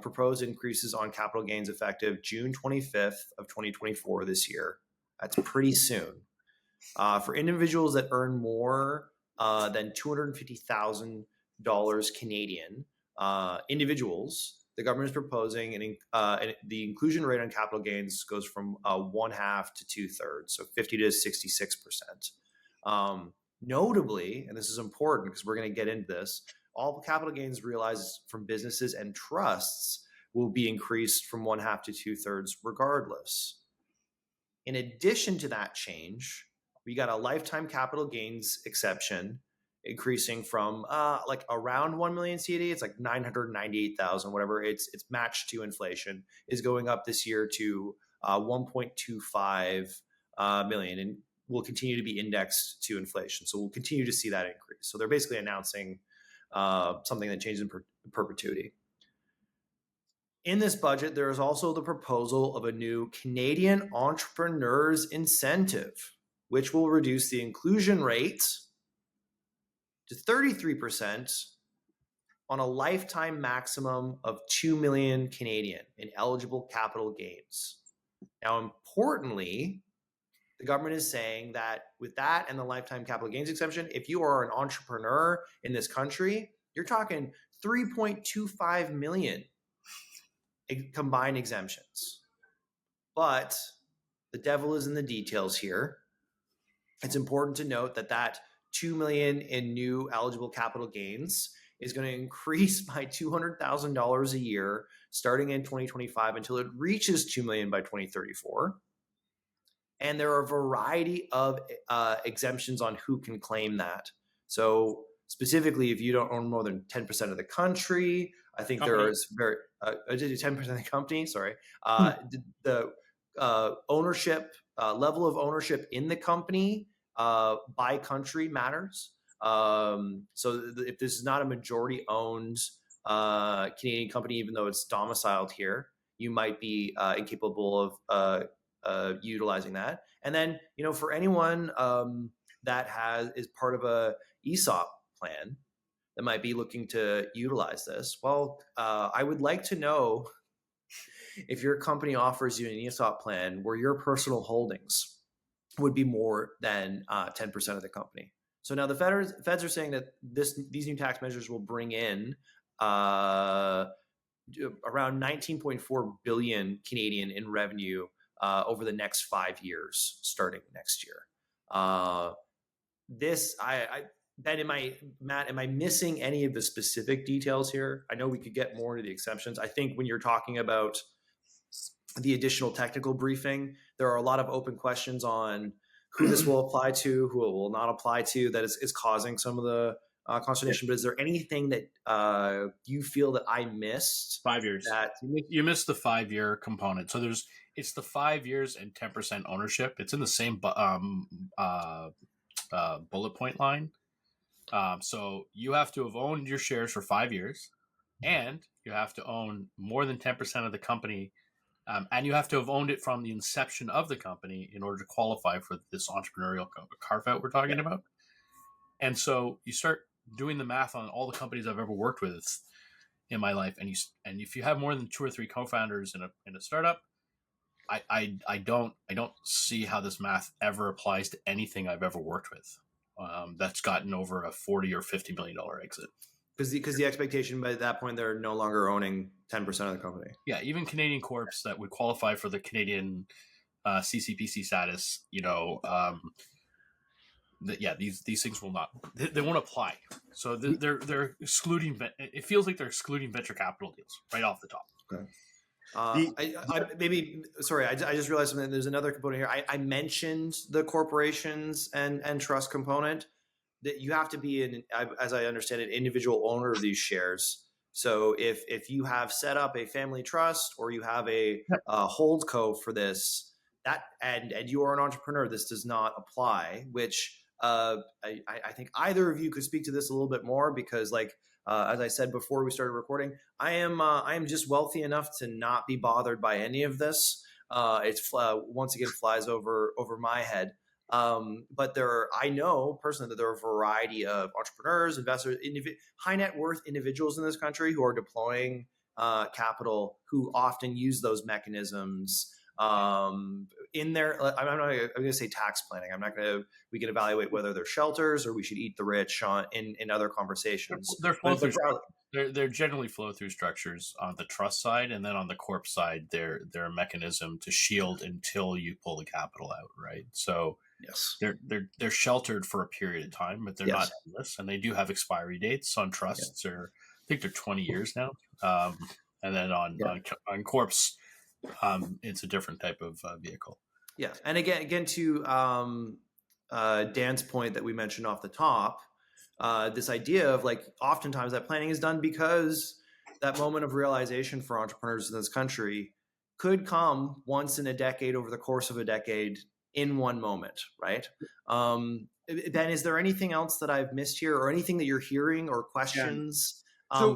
proposed increases on capital gains effective June 25th of 2024 this year. That's pretty soon. For individuals that earn more than $250,000 Canadian, individuals, the government is proposing the inclusion rate on capital gains goes from 1/2 to 2/3, so 50 to 66%. Notably, and this is important because we're going to get into this, all capital gains realized from businesses and trusts will be increased from 1/2 to 2/3 regardless. In addition to that change, we got a lifetime capital gains exception increasing from like around 1 million CAD. It's like 998,000, whatever. It's matched to inflation, is going up this year to 1.25 million, and will continue to be indexed to inflation. So we'll continue to see that increase. So they're basically announcing something that changes in perpetuity. In this budget, there is also the proposal of a new Canadian Entrepreneurs Incentive, which will reduce the inclusion rate to 33% on a lifetime maximum of 2 million Canadian in eligible capital gains. Now, importantly, the government is saying that with that and the lifetime capital gains exemption, if you are an entrepreneur in this country, you're talking 3.25 million combined exemptions. But the devil is in the details here. It's important to note that 2 million in new eligible capital gains is going to increase by $200,000 a year starting in 2025 until it reaches 2 million by 2034. And there are a variety of exemptions on who can claim that. So specifically, if you don't own more than 10% of the country, I think there is 10% of the company. Sorry, the ownership level of ownership in the company by country matters. So if this is not a majority owned Canadian company, even though it's domiciled here, you might be incapable of utilizing that. And then, for anyone that is part of a ESOP plan that might be looking to utilize this, well, I would like to know if your company offers you an ESOP plan where your personal holdings would be more than 10% of the company. So now the feds are saying that these new tax measures will bring in around 19.4 billion Canadian in revenue over the next 5 years, starting next year. Ben, Matt, am I missing any of the specific details here? I know we could get more into the exceptions. I think when you're talking about the additional technical briefing, there are a lot of open questions on who this will apply to, who it will not apply to, that is causing some of the consternation. But is there anything that you feel that I missed? 5 years. That you missed the 5 year component. So it's the 5 years and 10% ownership. It's in the same bullet point line. So you have to have owned your shares for 5 years, and you have to own more than 10% of the company, and you have to have owned it from the inception of the company in order to qualify for this entrepreneurial carve-out we're talking about. And so you start doing the math on all the companies I've ever worked with in my life, and if you have more than 2 or 3 co-founders in a startup, I don't see how this math ever applies to anything I've ever worked with. That's gotten over a $40 or $50 million exit. Because the expectation by that point, they're no longer owning 10% of the company. Yeah, even Canadian corps that would qualify for the Canadian CCPC status, these things will not, they won't apply. So they're excluding. It feels like they're excluding venture capital deals right off the top. Okay. I just realized something. There's another component here. I mentioned the corporations and trust component, that you have to be as I understand it, individual owner of these shares. So if you have set up a family trust or you have a holdco for this, and you are an entrepreneur, this does not apply. Which I think either of you could speak to this a little bit more, because as I said before we started recording, I am just wealthy enough to not be bothered by any of this. It's once again flies over my head. But I know personally that there are a variety of entrepreneurs, investors, high net worth individuals in this country who are deploying capital, who often use those mechanisms in their. I'm going to say tax planning. We can evaluate whether they're shelters or we should eat the rich in other conversations. They're generally flow through structures on the trust side, and then on the corp side, they're a mechanism to shield until you pull the capital out, right? So yes, they're sheltered for a period of time, but they're not endless, and they do have expiry dates on trusts. I think they're 20 years now, and then on corps, it's a different type of vehicle. Yeah, and again to Dan's point that we mentioned off the top. This idea of oftentimes that planning is done because that moment of realization for entrepreneurs in this country could come once in a decade, over the course of a decade, in one moment, right? Ben, is there anything else that I've missed here, or anything that you're hearing or questions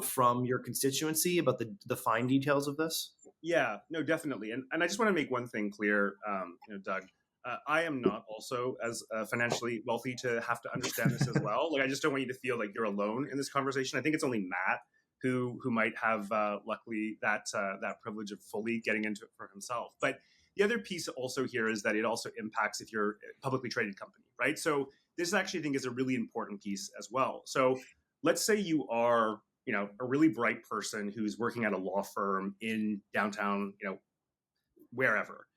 from your constituency about the fine details of this? Yeah, no, definitely. And I just want to make one thing clear, Doug. I am not also as financially wealthy to have to understand this as well. I just don't want you to feel like you're alone in this conversation. I think it's only Matt who might have, luckily, that privilege of fully getting into it for himself. But the other piece also here is that it also impacts if you're a publicly traded company, right? So this actually, I think, is a really important piece as well. So let's say you are, a really bright person who's working at a law firm in downtown, wherever.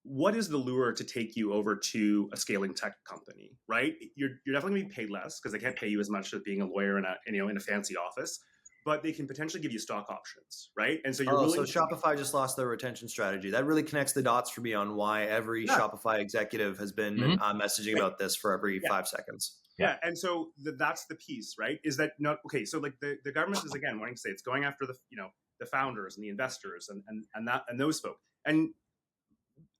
What is the lure to take you over to a scaling tech company, right? You're definitely going to be paid less because they can't pay you as much as being a lawyer in a fancy office, but they can potentially give you stock options, right? And so so Shopify just lost their retention strategy. That really connects the dots for me on why every Shopify executive has been messaging about this for every 5 seconds. Yeah, and so that's the piece, right? Is that not okay? So the government is again wanting to say it's going after the founders and the investors and those folk, and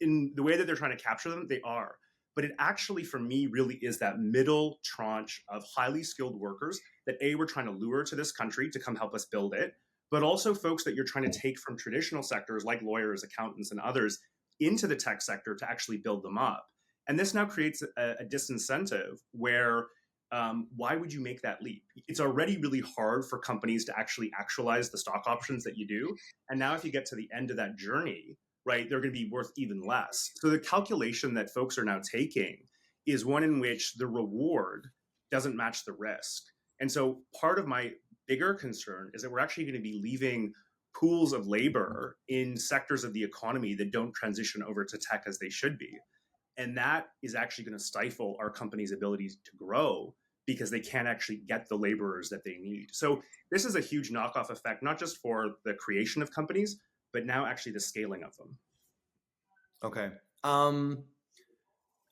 in the way that they're trying to capture them, they are. But it actually, for me, really is that middle tranche of highly skilled workers that we're trying to lure to this country to come help us build it, but also folks that you're trying to take from traditional sectors like lawyers, accountants, and others into the tech sector to actually build them up. And this now creates a disincentive where why would you make that leap? It's already really hard for companies to actually actualize the stock options that you do. And now if you get to the end of that journey, right, they're going to be worth even less. So the calculation that folks are now taking is one in which the reward doesn't match the risk. And so part of my bigger concern is that we're actually going to be leaving pools of labor in sectors of the economy that don't transition over to tech as they should be. And that is actually going to stifle our company's ability to grow because they can't actually get the laborers that they need. So this is a huge knockoff effect, not just for the creation of companies, but now actually the scaling of them. Okay.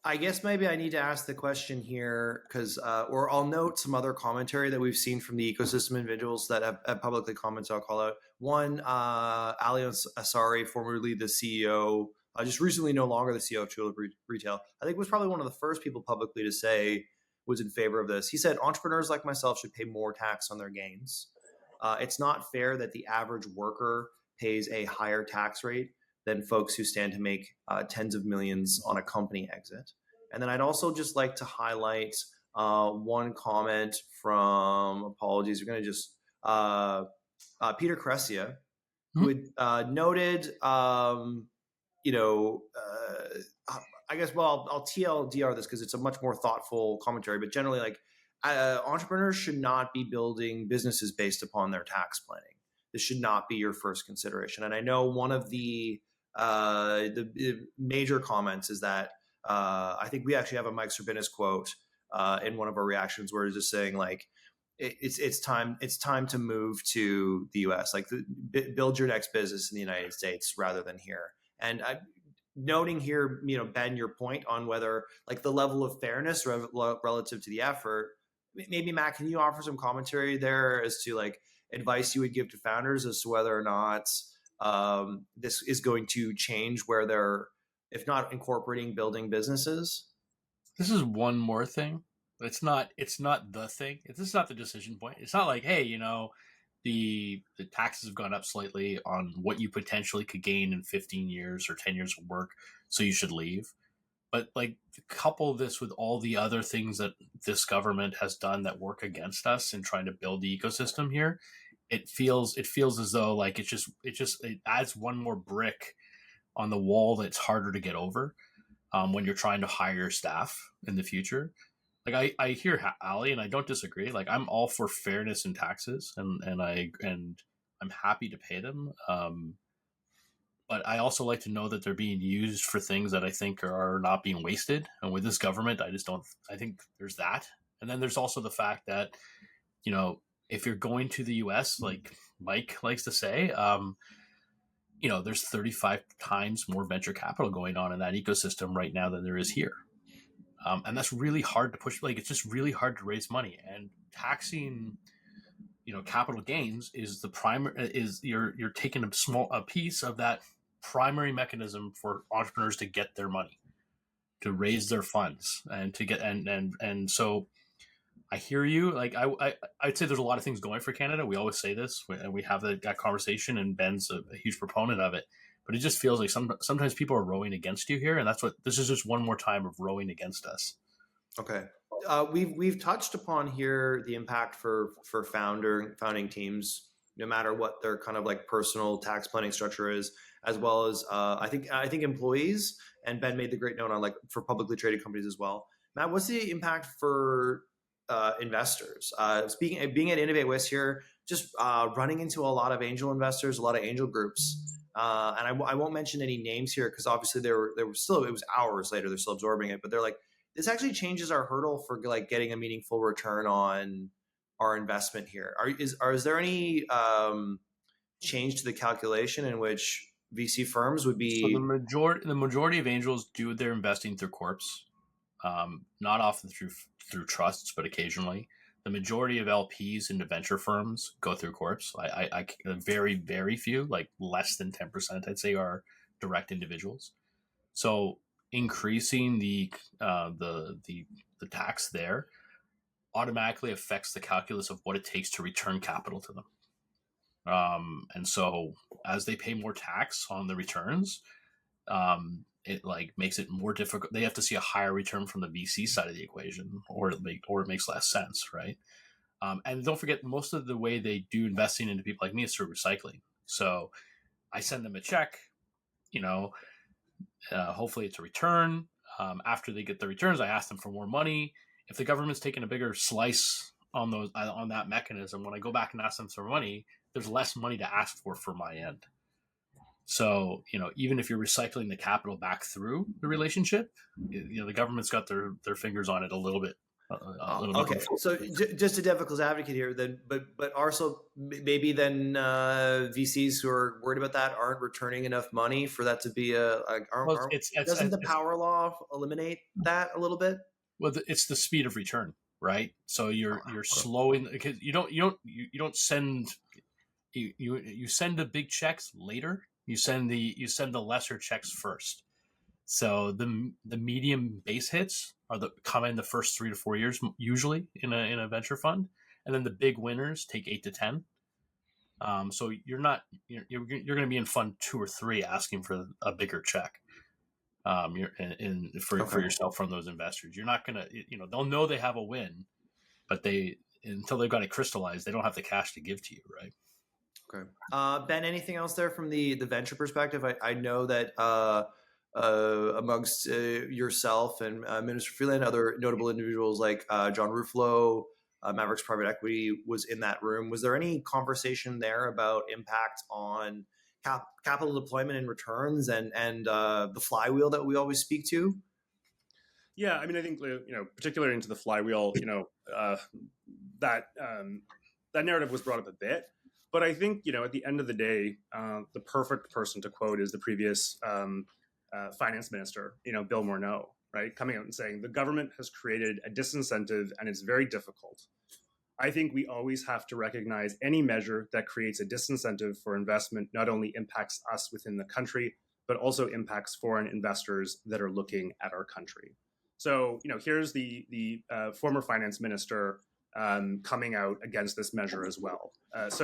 I guess maybe I need to ask the question here because, or I'll note some other commentary that we've seen from the ecosystem individuals that have publicly commented. I'll call out one, Ali Asari, formerly the CEO, just recently no longer the CEO of Tulip Retail. I think was probably one of the first people publicly to say was in favor of this. He said, entrepreneurs like myself should pay more tax on their gains. It's not fair that the average worker pays a higher tax rate than folks who stand to make tens of millions on a company exit. And then I'd also just like to highlight one comment from, apologies, we're going to just, Peter Crescia, who had noted, I guess, well, I'll TLDR this because it's a much more thoughtful commentary, but generally, like, entrepreneurs should not be building businesses based upon their tax planning. This should not be your first consideration. And I know one of the major comments is that I think we actually have a Mike Serbinis quote in one of our reactions where he's just saying, like, it's time to move to the US, like build your next business in the United States rather than here. And noting here, Ben, your point on whether like the level of fairness relative to the effort, maybe Matt, can you offer some commentary there as to like advice you would give to founders as to whether or not this is going to change where they're, if not incorporating building businesses? This is one more thing. It's not the thing. This is not the decision point. It's not like, hey, the taxes have gone up slightly on what you potentially could gain in 15 years or 10 years of work, so you should leave. But like, couple this with all the other things that this government has done that work against us in trying to build the ecosystem here, it feels as though like it adds one more brick on the wall that's harder to get over when you're trying to hire your staff in the future. Like I hear Ali, and I don't disagree. Like, I'm all for fairness in taxes, and I'm happy to pay them. But I also like to know that they're being used for things that I think are not being wasted. And with this government, I think there's that. And then there's also the fact that, if you're going to the US, like Mike likes to say, there's 35 times more venture capital going on in that ecosystem right now than there is here. And that's really hard to push. Like, it's just really hard to raise money, and taxing, capital gains is the primary, is you're taking a piece of that primary mechanism for entrepreneurs to get their money, to raise their funds, and to get, and so I hear you. Like, I'd say there's a lot of things going for Canada. We always say this, and we have that conversation, and Ben's a huge proponent of it. But it just feels like sometimes people are rowing against you here, and this is just one more time of rowing against us. Okay, we've touched upon here the impact for founding teams, no matter what their kind of like personal tax planning structure is, as well as I think employees. And Ben made the great note on like for publicly traded companies as well. Matt, what's the impact for investors? Being at Innovate West here, just running into a lot of angel investors, a lot of angel groups. And I won't mention any names here because obviously they were still, it was hours later, they're still absorbing it, but they're like, this actually changes our hurdle for like getting a meaningful return on our investment here. Is there any change to the calculation in which VC firms would be? So the majority of angels do their investing through corps, not often through trusts, but occasionally. The majority of LPs into venture firms go through corps. I very, very few, like less than 10%, I'd say, are direct individuals. So increasing the tax there automatically affects the calculus of what it takes to return capital to them. And so as they pay more tax on the returns, it like makes it more difficult. They have to see a higher return from the VC side of the equation, or it makes less sense, right? And don't forget, most of the way they do investing into people like me is through recycling. So I send them a check, hopefully it's a return. after they get the returns, I ask them for more money. If the government's taking a bigger slice on those on that mechanism, when I go back and ask them for money, there's less money to ask for my end. So, even if you're recycling the capital back through the relationship, the government's got their fingers on it a little bit. Okay, so just a devil's advocate here, then, but also maybe then VCs who are worried about that aren't returning enough money for that to be doesn't the power law eliminate that a little bit? Well, it's the speed of return, right? So you're slowing, because you don't send you send the big checks later. You send the lesser checks first. So the medium base hits come in the first 3 to 4 years, usually in a venture fund, and then the big winners take 8 to 10. So you're going to be in fund 2 or 3 asking for a bigger check. For yourself from those investors, you're not going to, they'll know they have a win, but until they've got it crystallized, they don't have the cash to give to you, right? Okay. Ben, anything else there from the venture perspective? I know that amongst yourself and Minister Freeland, other notable individuals like John Ruffalo, Mavericks Private Equity was in that room. Was there any conversation there about impact on capital deployment and returns and the flywheel that we always speak to? Yeah, I mean, I think particularly into the flywheel, that narrative was brought up a bit. But I think, at the end of the day, the perfect person to quote is the previous finance minister, Bill Morneau, right? Coming out and saying the government has created a disincentive and it's very difficult. I think we always have to recognize any measure that creates a disincentive for investment not only impacts us within the country, but also impacts foreign investors that are looking at our country. So, here's the former finance minister coming out against this measure as well. But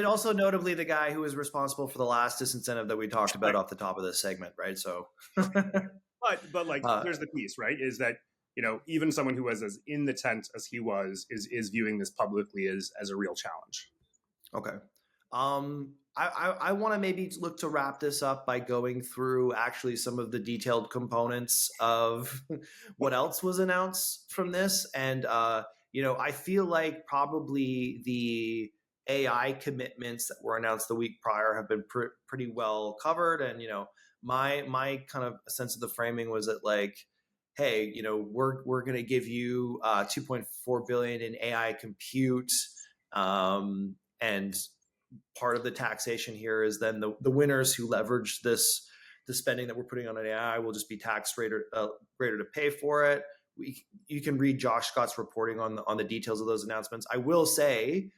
also notably the guy who was responsible for the last disincentive that we talked about off the top of this segment, right? So, but here's the piece, right? Is that even someone who was as in the tent as he was is viewing this publicly as a real challenge. Okay. I want to maybe look to wrap this up by going through actually some of the detailed components of what else was announced from this. And, I feel like probably the AI commitments that were announced the week prior have been pretty well covered. And, my kind of sense of the framing was that hey, we're going to give you $2.4 billion in AI compute. And part of the taxation here is then the winners who leverage the spending that we're putting on an AI will just be taxed greater to pay for it. You can read Josh Scott's reporting on the details of those announcements. I will say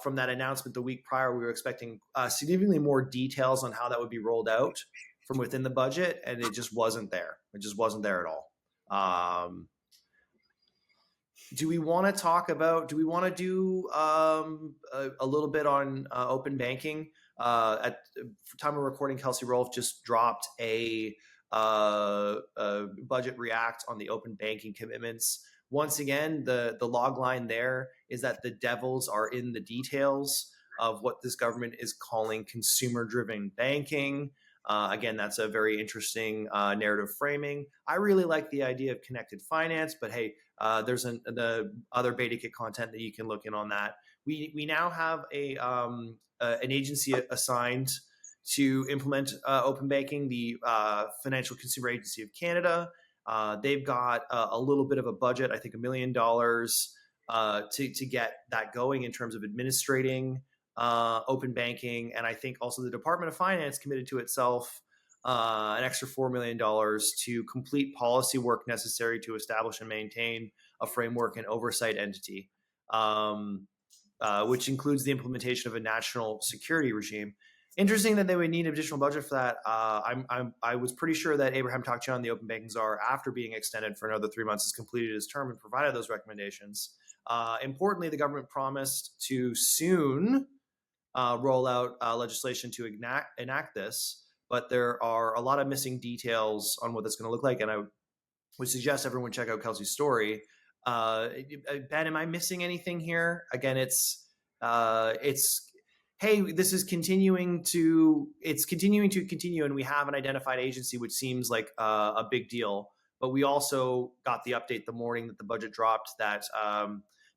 from that announcement the week prior, we were expecting significantly more details on how that would be rolled out from within the budget, and it just wasn't there. It just wasn't there at all. Do we want to do a little bit on open banking? At time of recording, Kelsey Rolfe just dropped a budget react on the open banking commitments. Once again, the log line there is that the devils are in the details of what this government is calling consumer-driven banking. Again, that's a very interesting narrative framing. I really like the idea of connected finance, but hey, there's the other BetaKit content that you can look in on that. We now have an agency assigned to implement open banking, the Financial Consumer Agency of Canada. They've got a little bit of a budget, I think $1 million to get that going in terms of administrating open banking. And I think also the Department of Finance committed to itself an extra $4 million to complete policy work necessary to establish and maintain a framework and oversight entity, which includes the implementation of a national security regime. Interesting that they would need additional budget for that. I was pretty sure that Abraham Takchian, the open banking czar, after being extended for another 3 months, has completed his term and provided those recommendations. Importantly, the government promised to soon roll out legislation to enact this, but there are a lot of missing details on what that's going to look like. And I would suggest everyone check out Kelsey's story. Ben, am I missing anything here? Again, it's hey, this is continuing to continue, and we have an identified agency, which seems like a big deal. But we also got the update the morning that the budget dropped that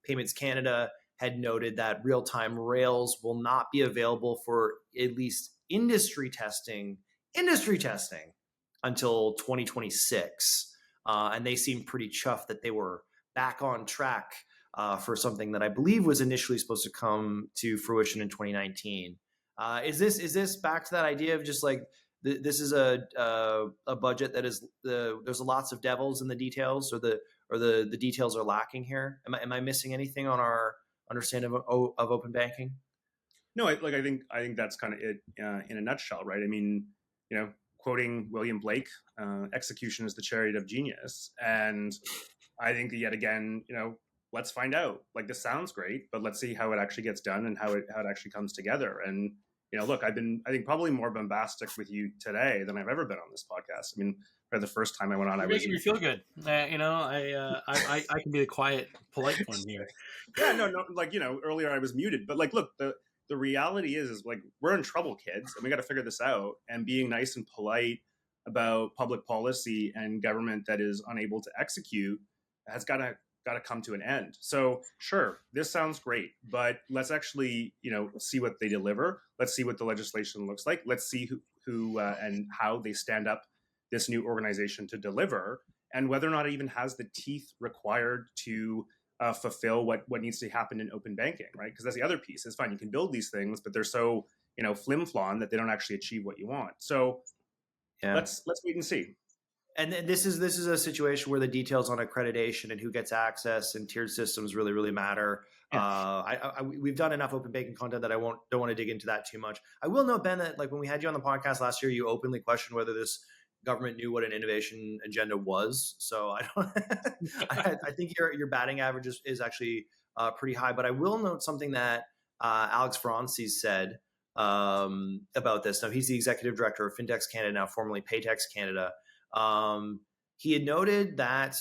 Payments Canada had noted that real-time rails will not be available for at least industry testing until 2026. And they seemed pretty chuffed that they were back on track for something that I believe was initially supposed to come to fruition in 2019. Is this back to that idea of just like this is a budget that is there's lots of devils in the details, or the details are lacking here? Am I missing anything on our understanding of open banking? No, I think that's kind of it in a nutshell, right? I mean, quoting William Blake, execution is the chariot of genius. And I think that yet again, let's find out. Like, this sounds great, but let's see how it actually gets done and how it actually comes together. And, look, I think probably more bombastic with you today than I've ever been on this podcast. I mean, for the first time I went on, You're making me feel good. I can be the quiet, polite one here. Yeah, no, like, earlier I was muted, but like, look, the reality is like, we're in trouble, kids, and we got to figure this out. And being nice and polite about public policy and government that is unable to execute has got to come to an end. So sure, this sounds great, but let's actually, see what they deliver. Let's see what the legislation looks like. Let's see who and how they stand up this new organization to deliver, and whether or not it even has the teeth required to fulfill what needs to happen in open banking, right? Because that's the other piece. It's fine, you can build these things, but they're so flim-flam that they don't actually achieve what you want. So yeah, let's wait and see. And this is a situation where the details on accreditation and who gets access and tiered systems really, really matter. Yeah. We've done enough open banking content that don't want to dig into that too much. I will note, Ben, that like when we had you on the podcast last year, you openly questioned whether this government knew what an innovation agenda was. So I think your batting average is actually pretty high. But I will note something that Alex Francis said about this. Now, he's the executive director of Fintechs Canada, now formerly Paytex Canada. He had noted that,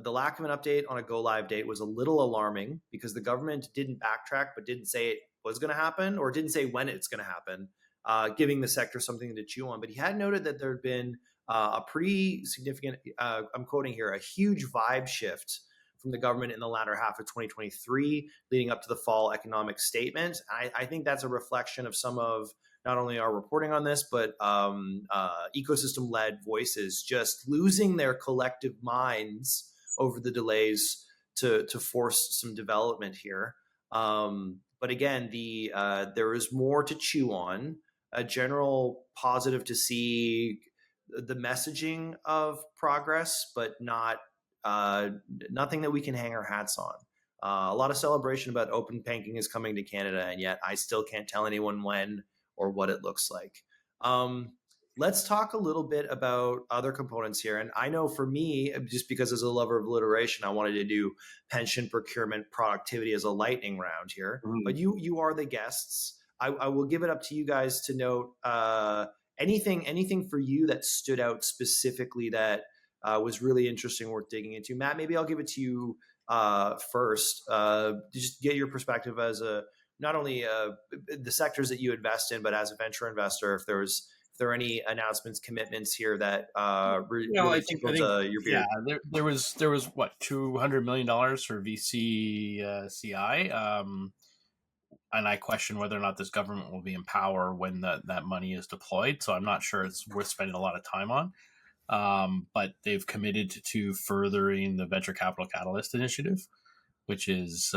the lack of an update on a go live date was a little alarming because the government didn't backtrack, but didn't say it was going to happen, or didn't say when it's going to happen, giving the sector something to chew on. But he had noted that there had been a pretty significant, I'm quoting here, a huge vibe shift from the government in the latter half of 2023, leading up to the fall economic statement. I think that's a reflection of some of not only our reporting on this, but ecosystem-led voices just losing their collective minds over the delays to force some development here. But again, there is more to chew on. A general positive to see the messaging of progress, but nothing that we can hang our hats on. A lot of celebration about open banking is coming to Canada, and yet I still can't tell anyone when or what it looks like. Let's talk a little bit about other components here. And I know for me, just because as a lover of alliteration, I wanted to do pension procurement productivity as a lightning round here. Mm. But you are the guests. I will give it up to you guys to note anything for you that stood out specifically that was really interesting, worth digging into. Matt, maybe I'll give it to you first. Just get your perspective as not only the sectors that you invest in, but as a venture investor, if there are any announcements, commitments here that really I think your view. Yeah, there was what, $200 million for VC CI, and I question whether or not this government will be in power when that money is deployed. So I'm not sure it's worth spending a lot of time on. But they've committed to furthering the Venture Capital Catalyst initiative, which is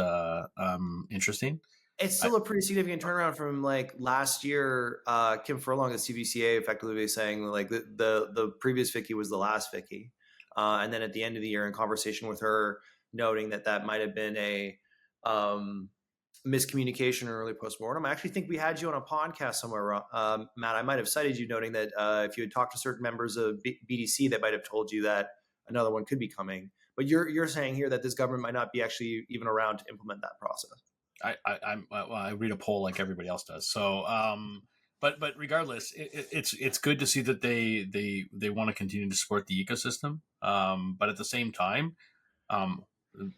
interesting. It's still a pretty significant turnaround from like last year. Kim Furlong at CBCA effectively saying like the previous Vicky was the last Vicky, and then at the end of the year, in conversation with her, noting that might have been a miscommunication or early postmortem. I actually think we had you on a podcast somewhere, Matt. I might have cited you noting that if you had talked to certain members of BDC, that might have told you that another one could be coming. But you're saying here that this government might not be actually even around to implement that process. I read a poll like everybody else does. So, but regardless, it's good to see that they want to continue to support the ecosystem. But at the same time,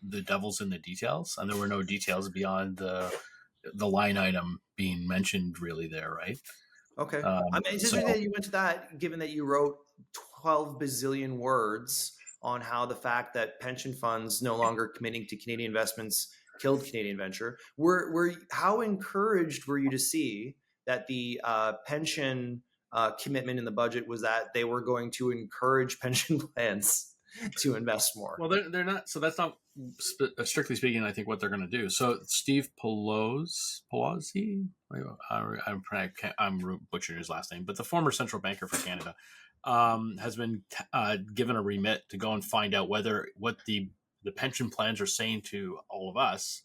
the devil's in the details, and there were no details beyond the line item being mentioned really there, right? Okay. I mean, it's interesting that you went to that, given that you wrote 12 bazillion words on how the fact that pension funds no longer committing to Canadian investments killed Canadian venture. How encouraged were you to see that the pension commitment in the budget was that they were going to encourage pension plans to invest more? Well, they're not. So that's not strictly speaking, I think, what they're going to do. So Steve Pelosi, I'm butchering his last name, but the former central banker for Canada has been given a remit to go and find out whether what the pension plans are saying to all of us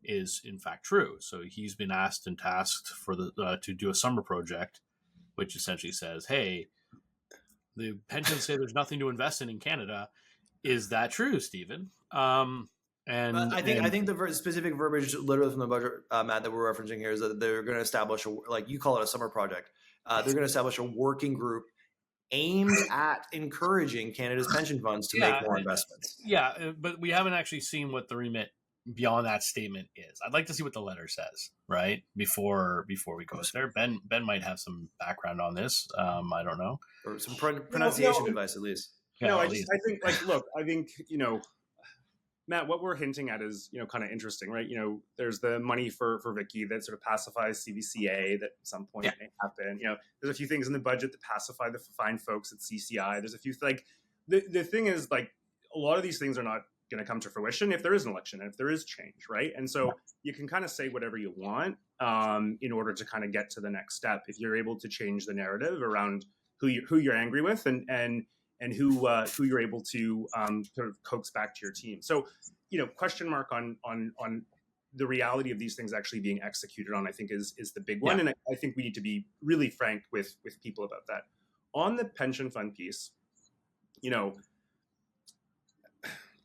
is in fact true. So he's been asked and tasked for to do a summer project, which essentially says, hey, the pensions say there's nothing to invest in Canada. Is that true, Stephen? And I think the specific verbiage, literally from the budget, Matt, that we're referencing here, is that they're going to establish like you call it a summer project. They're going to establish a working group aimed at encouraging Canada's pension funds to make more investments. Yeah, but we haven't actually seen what the remit beyond that statement is. I'd like to see what the letter says, right? Before we go there. Ben might have some background on this. I don't know. Or some pronunciation advice, at least. No, I think, Matt, what we're hinting at is, kind of interesting, right? There's the money for Vicky that sort of pacifies CBCA that at some point may happen. There's a few things in the budget that pacify the fine folks at CCI. There's a few, the thing is, a lot of these things are not going to come to fruition if there is an election and if there is change, right? And so you can kind of say whatever you want in order to kind of get to the next step. If you're able to change the narrative around who you're angry with and who you're able to sort of coax back to your team. So, question mark on the reality of these things actually being executed on, I think is the big one. And I think we need to be really frank with people about that. On the pension fund piece,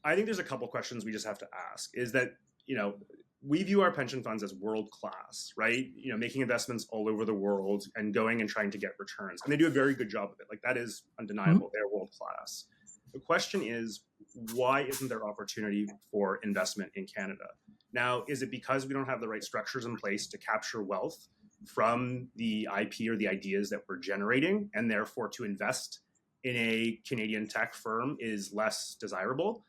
I think there's a couple questions we just have to ask. Is that, we view our pension funds as world-class, right? Making investments all over the world and going and trying to get returns. And they do a very good job of it. That is undeniable. Mm-hmm. They're world-class. The question is, why isn't there opportunity for investment in Canada? Now, is it because we don't have the right structures in place to capture wealth from the IP or the ideas that we're generating, and therefore to invest in a Canadian tech firm is less desirable?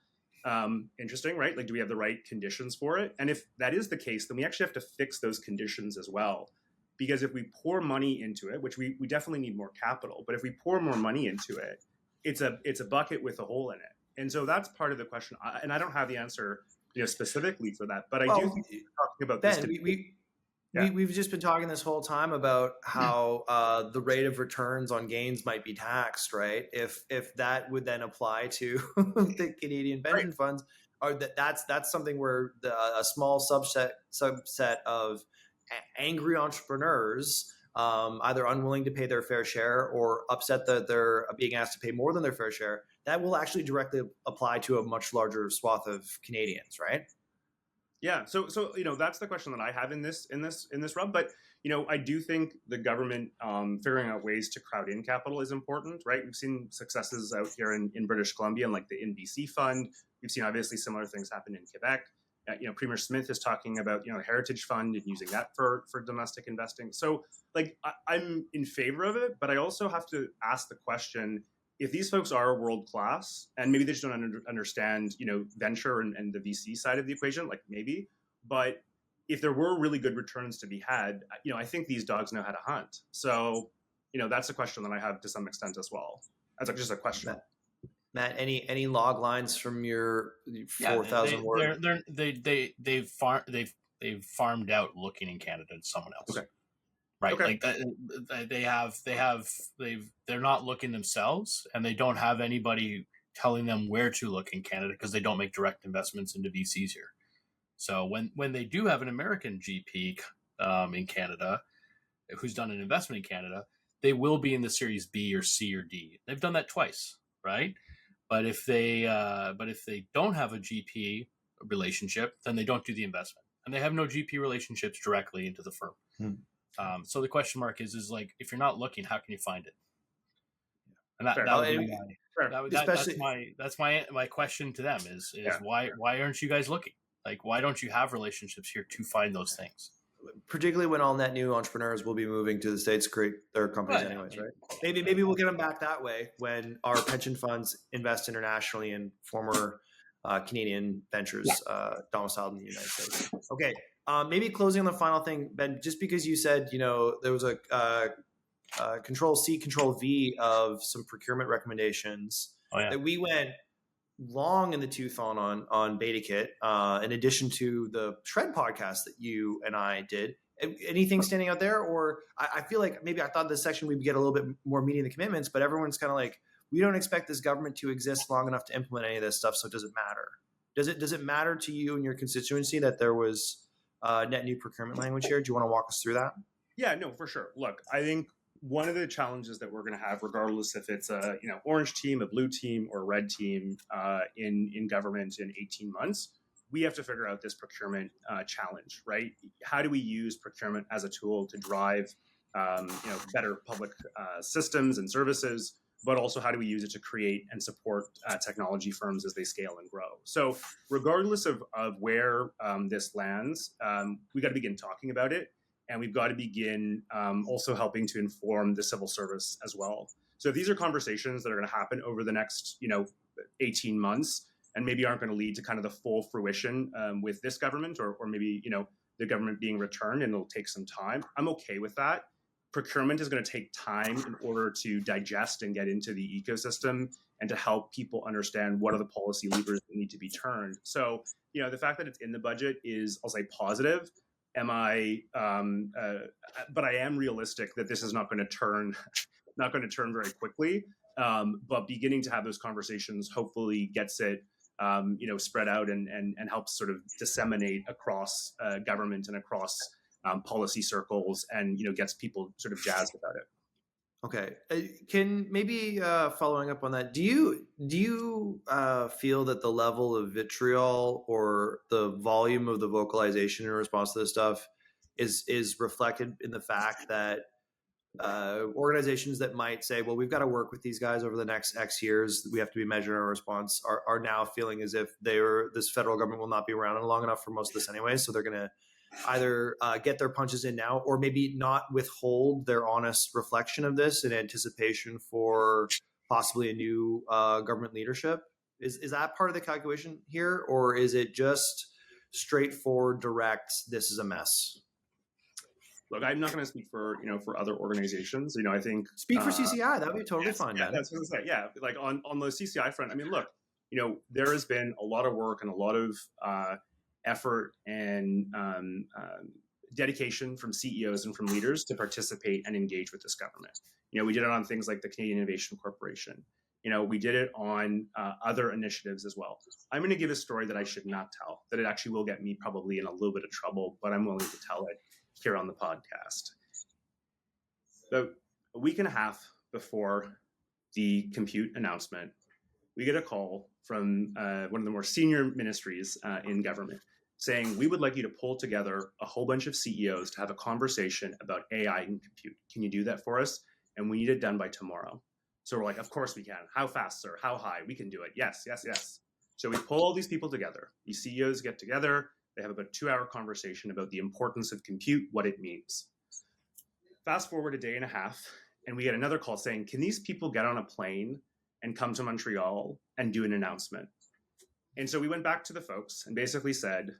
Interesting, right? Do we have the right conditions for it? And if that is the case, then we actually have to fix those conditions as well. Because if we pour money into it, which we definitely need more capital, but if we pour more money into it, it's a bucket with a hole in it. And so that's part of the question. And I don't have the answer specifically for that, but I do think we're talking about Ben, this. We've just been talking this whole time about how the rate of returns on gains might be taxed, right? If that would then apply to the Canadian pension funds, or that's something where a small subset of angry entrepreneurs, either unwilling to pay their fair share or upset that they're being asked to pay more than their fair share, that will actually directly apply to a much larger swath of Canadians, right? Yeah, so that's the question that I have in this rub. But I do think the government figuring out ways to crowd in capital is important, right? We've seen successes out here in British Columbia, and the NBC Fund. We've seen obviously similar things happen in Quebec. Premier Smith is talking about the Heritage Fund and using that for domestic investing. So I'm in favor of it, but I also have to ask the question: if these folks are world class, and maybe they just don't understand, venture and the VC side of the equation, maybe, but if there were really good returns to be had, I think these dogs know how to hunt. So, that's a question that I have to some extent as well. That's just a question. Matt, any log lines from your 4,000 words? They've farmed out looking in Canada to someone else. Okay. Right. Okay. They're not looking themselves, and they don't have anybody telling them where to look in Canada because they don't make direct investments into VCs here. So when they do have an American GP in Canada who's done an investment in Canada, they will be in the Series B or C or D. They've done that twice, right? But if they don't have a GP relationship, then they don't do the investment, and they have no GP relationships directly into the firm. So the question mark is if you're not looking, how can you find it? And that's my question to them is why aren't you guys looking? Why don't you have relationships here to find those things? particularly when all net new entrepreneurs will be moving to the States to create their companies anyways, right? Maybe we'll get them back that way when our pension funds invest internationally in former Canadian ventures domiciled in the United States. Okay, maybe closing on the final thing, Ben, just because you said, there was a Control C, Control V of some procurement recommendations that we went long in the tooth on BetaKit, in addition to the Shred podcast that you and I did. Anything standing out there? Or I feel like maybe I thought this section we'd get a little bit more meeting the commitments, but everyone's kind of like, we don't expect this government to exist long enough to implement any of this stuff, so it doesn't matter. Does it matter to you and your constituency that there was net new procurement language here? Do you want to walk us through that? Yeah, no, for sure. Look, I think one of the challenges that we're going to have, regardless if it's a orange team, a blue team, or a red team in government in 18 months, we have to figure out this procurement challenge, right? How do we use procurement as a tool to drive better public systems and services, but also how do we use it to create and support technology firms as they scale and grow? So regardless of where this lands, we got to begin talking about it. And we've got to begin also helping to inform the civil service as well. So these are conversations that are going to happen over the next, 18 months, and maybe aren't going to lead to kind of the full fruition with this government, or maybe, the government being returned, and it'll take some time. I'm okay with that. Procurement is going to take time in order to digest and get into the ecosystem and to help people understand what are the policy levers that need to be turned. So, the fact that it's in the budget is, I'll say, positive. But I am realistic that this is not going to turn very quickly. But beginning to have those conversations hopefully gets it, spread out and helps sort of disseminate across government and across policy circles, and gets people sort of jazzed about it. Okay, can maybe following up on that, do you feel that the level of vitriol or the volume of the vocalization in response to this stuff is reflected in the fact that organizations that might say, well, we've got to work with these guys over the next X years, we have to be measuring our response, are now feeling as if this federal government will not be around long enough for most of this anyway, so they're going to either get their punches in now, or maybe not withhold their honest reflection of this in anticipation for possibly a new government leadership? Is that part of the calculation here, or is it just straightforward, direct, this is a mess? Look, I'm not going to speak for other organizations. I think speak for CCI. That'd be totally fine. Yeah, that's what I was going to say. Yeah, like on the CCI front. I mean, look, there has been a lot of work and a lot of effort and dedication from CEOs and from leaders to participate and engage with this government. We did it on things like the Canadian Innovation Corporation. We did it on other initiatives as well. I'm going to give a story that I should not tell, that it actually will get me probably in a little bit of trouble, but I'm willing to tell it here on the podcast. So a week and a half before the compute announcement, we get a call from one of the more senior ministries in government saying, we would like you to pull together a whole bunch of CEOs to have a conversation about AI and compute. Can you do that for us? And we need it done by tomorrow. So we're like, of course we can. How fast, sir? How high? We can do it. Yes, yes, yes. So we pull all these people together. These CEOs get together. They have about a 2-hour conversation about the importance of compute, what it means. Fast forward a day and a half, and we get another call saying, can these people get on a plane and come to Montreal and do an announcement? And so we went back to the folks and basically said,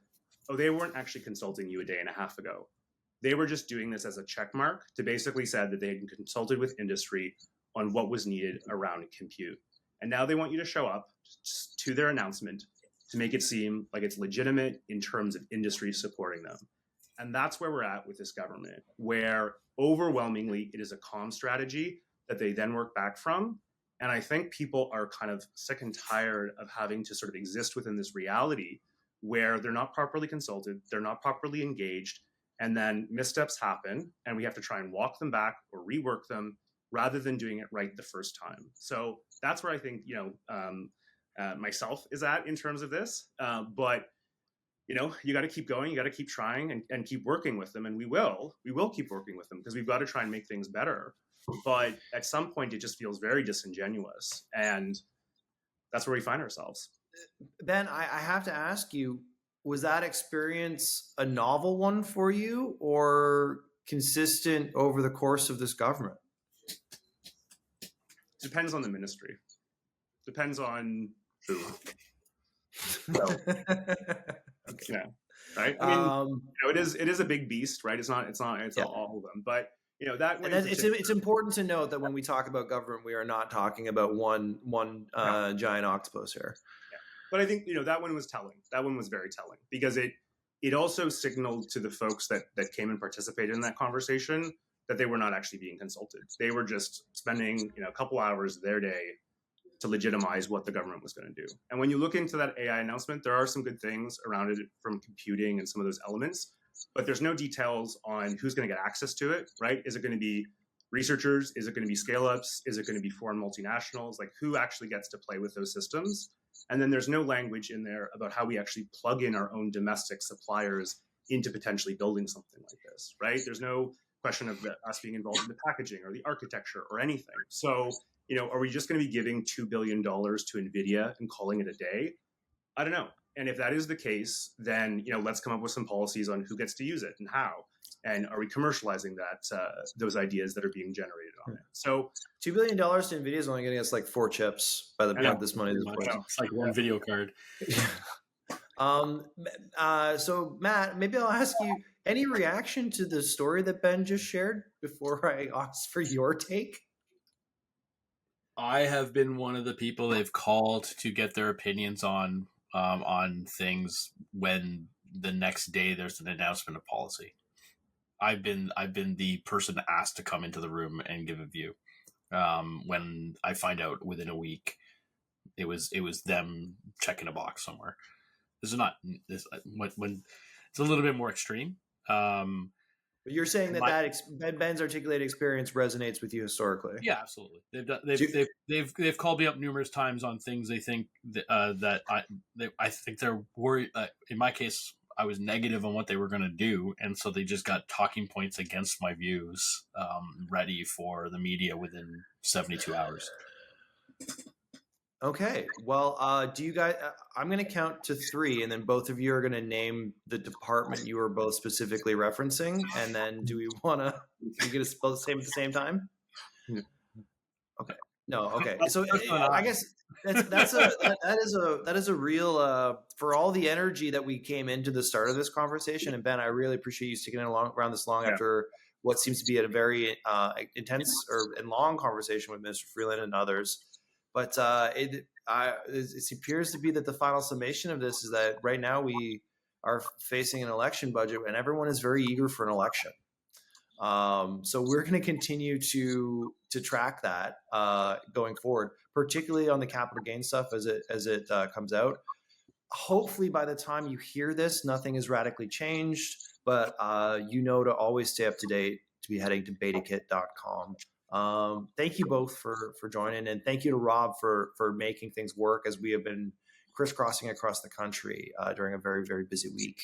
oh, they weren't actually consulting you a day and a half ago. They were just doing this as a check mark to basically said that they had consulted with industry on what was needed around compute. And now they want you to show up to their announcement to make it seem like it's legitimate in terms of industry supporting them. And that's where we're at with this government, where overwhelmingly it is a comm strategy that they then work back from. And I think people are kind of sick and tired of having to sort of exist within this reality where they're not properly consulted, they're not properly engaged, and then missteps happen, and we have to try and walk them back or rework them rather than doing it right the first time. So that's where I think, myself is at in terms of this. But you got to keep going, you got to keep trying and keep working with them. And we will keep working with them because we've got to try and make things better. But at some point, it just feels very disingenuous. And that's where we find ourselves. Ben, I have to ask you, was that experience a novel one for you or consistent over the course of this government? Depends on the ministry. Depends on who. Yeah. Right. I mean, it is a big beast, right? It's not all of them, but that. And it's important to note that when we talk about government, we are not talking about one giant octopus here. Yeah. But I think that one was telling. That one was very telling because it also signaled to the folks that came and participated in that conversation that they were not actually being consulted. They were just spending a couple hours of their day to legitimize what the government was going to do. And when you look into that AI announcement, there are some good things around it from computing and some of those elements, but there's no details on who's going to get access to it, right? Is it going to be researchers? Is it going to be scale-ups? Is it going to be foreign multinationals? Like who actually gets to play with those systems? And then there's no language in there about how we actually plug in our own domestic suppliers into potentially building something like this, right? There's no question of us being involved in the packaging or the architecture or anything. So, are we just going to be giving $2 billion to NVIDIA and calling it a day? I don't know. And if that is the case, then, let's come up with some policies on who gets to use it and how. And are we commercializing those ideas that are being generated on it? So $2 billion to NVIDIA is only getting us like 4 chips by the time this money is worth. It's like one video card. So Matt, maybe I'll ask you, any reaction to the story that Ben just shared before I ask for your take? I have been one of the people they've called to get their opinions on things when the next day there's an announcement of policy. I've been the person asked to come into the room and give a view. When I find out within a week, it was them checking a box somewhere. This is not this when it's a little bit more extreme. But you're saying that Ben's articulated experience resonates with you historically. Yeah, absolutely. They've called me up numerous times on things they think that I think they're worried. In my case, I was negative on what they were going to do, and so they just got talking points against my views ready for the media within 72 hours. Okay. Well, do you guys? I'm going to count to 3, and then both of you are going to name the department you were both specifically referencing, and then do we want to? You going to spell the same at the same time? Okay. No. Okay. So I guess that is a real for all the energy that we came into the start of this conversation. And Ben, I really appreciate you sticking around this long after what seems to be a very intense and long conversation with Mr. Freeland and others. But it appears to be that the final summation of this is that right now we are facing an election budget and everyone is very eager for an election. So we're going to continue to track that going forward, particularly on the capital gain stuff as it comes out. Hopefully by the time you hear this, nothing has radically changed, but to always stay up to date, to be heading to betakit.com. Thank you both for joining, and thank you to Rob for making things work as we have been crisscrossing across the country during a very, very busy week.